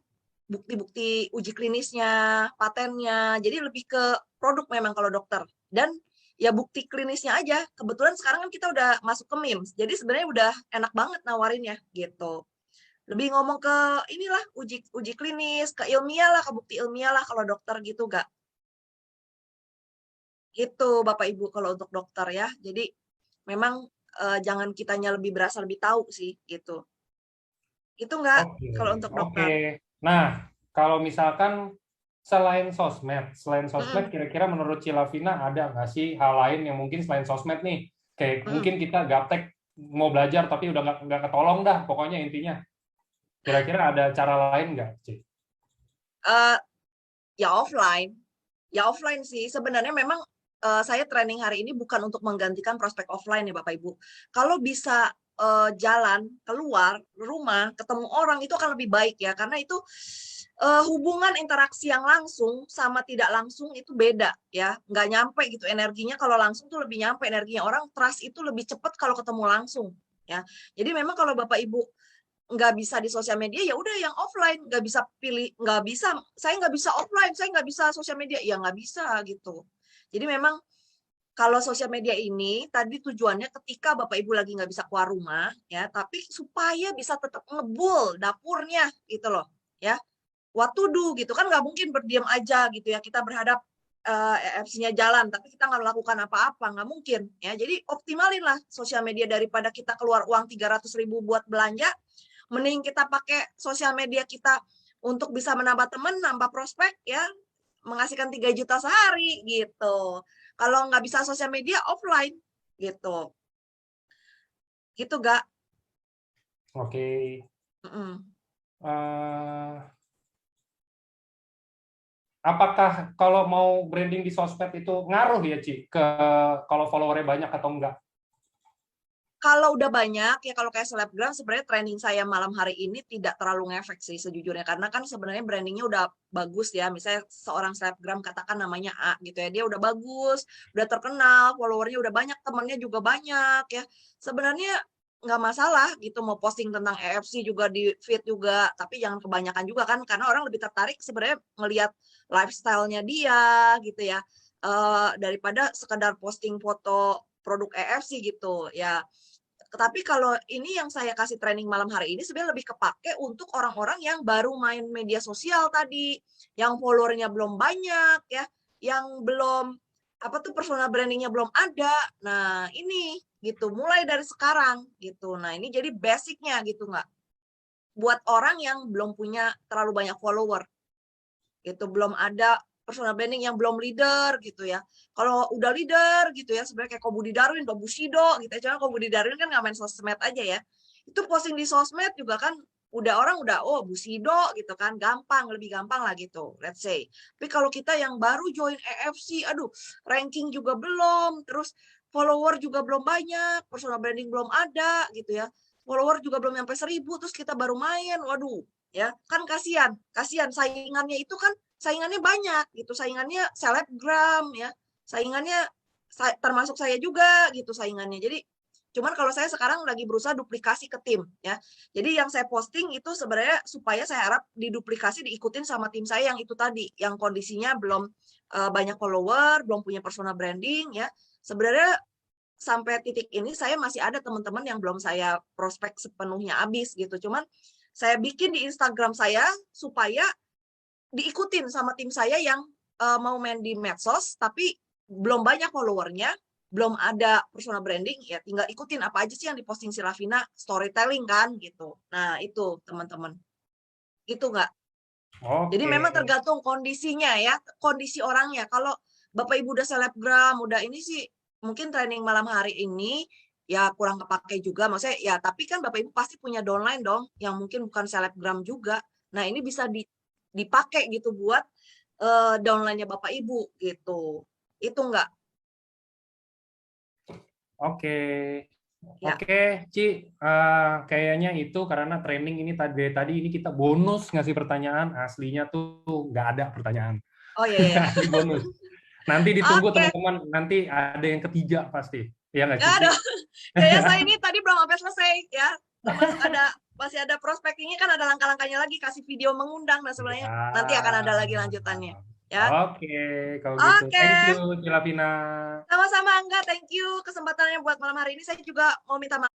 [SPEAKER 2] bukti-bukti uji klinisnya, patennya. Jadi lebih ke produk memang kalau dokter. Dan ya bukti klinisnya aja. Kebetulan sekarang kan kita udah masuk ke MIMS. Jadi sebenarnya udah enak banget nawarinnya gitu. Lebih ngomong ke inilah uji klinis, ke ilmiah lah, ke bukti ilmiah lah kalau dokter gitu gak. Gitu Bapak Ibu kalau untuk dokter ya. Jadi memang jangan kitanya lebih berasa lebih tahu sih gitu. Itu enggak
[SPEAKER 1] Oke,
[SPEAKER 2] kalau untuk
[SPEAKER 1] oke.
[SPEAKER 2] dokter.
[SPEAKER 1] Nah, kalau misalkan selain sosmed,
[SPEAKER 2] Mm-mm.
[SPEAKER 1] kira-kira menurut Cilavina ada nggak sih hal lain yang mungkin selain sosmed nih? Kayak
[SPEAKER 2] Mm-mm.
[SPEAKER 1] mungkin kita gaptek mau belajar tapi udah nggak ketolong dah, pokoknya intinya. Kira-kira ada cara lain nggak, Ci?
[SPEAKER 2] Eh, ya offline. Ya offline sih. Sebenarnya memang saya training hari ini bukan untuk menggantikan prospek offline ya Bapak Ibu. Kalau bisa jalan keluar rumah ketemu orang itu akan lebih baik ya karena itu hubungan interaksi yang langsung sama tidak langsung itu beda ya, nggak nyampe gitu energinya. Kalau langsung tuh lebih nyampe energinya, orang trust itu lebih cepat kalau ketemu langsung ya. Jadi memang kalau Bapak Ibu nggak bisa di sosial media, ya udah yang offline. Nggak bisa pilih, nggak bisa, saya nggak bisa offline, saya nggak bisa sosial media, ya nggak bisa gitu. Jadi memang kalau sosial media ini tadi tujuannya ketika Bapak Ibu lagi nggak bisa keluar rumah ya, tapi supaya bisa tetap ngebul dapurnya gitu loh ya. What to do gitu kan, nggak mungkin berdiam aja gitu ya, kita berhadap EFC-nya jalan tapi kita nggak melakukan apa-apa, nggak mungkin ya. Jadi optimalin lah sosial media, daripada kita keluar uang 300.000 buat belanja, mending kita pakai sosial media kita untuk bisa menambah teman, nambah prospek ya, menghasilkan 3 juta sehari gitu. Kalau nggak bisa sosial media, offline gitu. Gitu, Gak?
[SPEAKER 1] Oke. Apakah kalau mau branding di sosmed itu ngaruh ya, Ci, ke kalau followernya banyak atau enggak?
[SPEAKER 2] Kalau udah banyak ya, kalau kayak selebgram sebenarnya trending saya malam hari ini tidak terlalu ngefek sih sejujurnya, karena kan sebenarnya brandingnya udah bagus ya. Misalnya seorang selebgram katakan namanya A gitu ya, dia udah bagus, udah terkenal, followernya udah banyak, temennya juga banyak ya. Sebenarnya nggak masalah gitu mau posting tentang EFC juga di feed juga, tapi jangan kebanyakan juga kan, karena orang lebih tertarik sebenarnya ngelihat lifestyle-nya dia gitu ya, daripada sekedar posting foto produk EFC gitu ya. Tapi kalau ini yang saya kasih training malam hari ini sebenarnya lebih kepake untuk orang-orang yang baru main media sosial tadi, yang followernya belum banyak ya, yang belum apa tuh personal brandingnya belum ada. Nah ini gitu, mulai dari sekarang gitu. Nah ini jadi basicnya gitu, nggak? Buat orang yang belum punya terlalu banyak follower gitu, belum ada personal branding, yang belum leader gitu ya. Kalau udah leader gitu ya, sebenarnya kayak Budi Darwin, Pak Bushido gitu ya. Cuma Budi Darwin kan nggak main sosmed aja ya. Itu posting di sosmed juga kan udah orang udah, oh Bushido gitu kan, gampang, lebih gampang lah gitu, let's say. Tapi kalau kita yang baru join EFC, aduh, ranking juga belum, terus follower juga belum banyak, personal branding belum ada gitu ya. Follower juga belum sampai 1.000, terus kita baru main, waduh, ya kan kasihan saingannya itu kan, saingannya banyak gitu, saingannya selebgram ya, saingannya termasuk saya juga gitu saingannya. Jadi cuman kalau saya sekarang lagi berusaha duplikasi ke tim ya, jadi yang saya posting itu sebenarnya supaya saya harap diduplikasi, diikutin sama tim saya yang itu tadi, yang kondisinya belum banyak follower, belum punya personal branding ya. Sebenarnya sampai titik ini saya masih ada teman-teman yang belum saya prospek sepenuhnya habis gitu, cuman saya bikin di Instagram saya supaya diikutin sama tim saya yang mau main di medsos tapi belum banyak followernya, belum ada personal branding, ya tinggal ikutin apa aja sih yang diposting si Lavina, storytelling kan gitu. Nah itu teman-teman, itu nggak. Jadi memang tergantung kondisinya ya, kondisi orangnya. Kalau Bapak Ibu udah selebgram, udah ini sih mungkin training malam hari ini ya kurang kepake juga, maksudnya ya, tapi kan Bapak Ibu pasti punya downline dong yang mungkin bukan selebgram juga. Nah ini bisa dipakai gitu buat downline-nya Bapak Ibu gitu. Itu enggak?
[SPEAKER 1] Oke.
[SPEAKER 2] Ya.
[SPEAKER 1] Oke, Ci, kayaknya itu karena training ini tadi ini kita bonus ngasih pertanyaan, aslinya tuh nggak ada pertanyaan.
[SPEAKER 2] Oh iya.
[SPEAKER 1] Ini bonus. Nanti ditunggu
[SPEAKER 2] Oke.
[SPEAKER 1] teman-teman, nanti ada yang ketiga pasti. Ya nggak, Ci?
[SPEAKER 2] Ya ada. Kayaknya saya ini tadi belum sampai selesai ya. Termasuk masih ada prospeknya kan, ada langkah-langkahnya lagi, kasih video mengundang dan sebenarnya nanti akan ada lagi lanjutannya. Ya.
[SPEAKER 1] Oke, kalau gitu.
[SPEAKER 2] Oke.
[SPEAKER 1] Thank you, Cilavina.
[SPEAKER 2] Sama-sama Angga, thank you kesempatannya buat malam hari ini. Saya juga mau minta maaf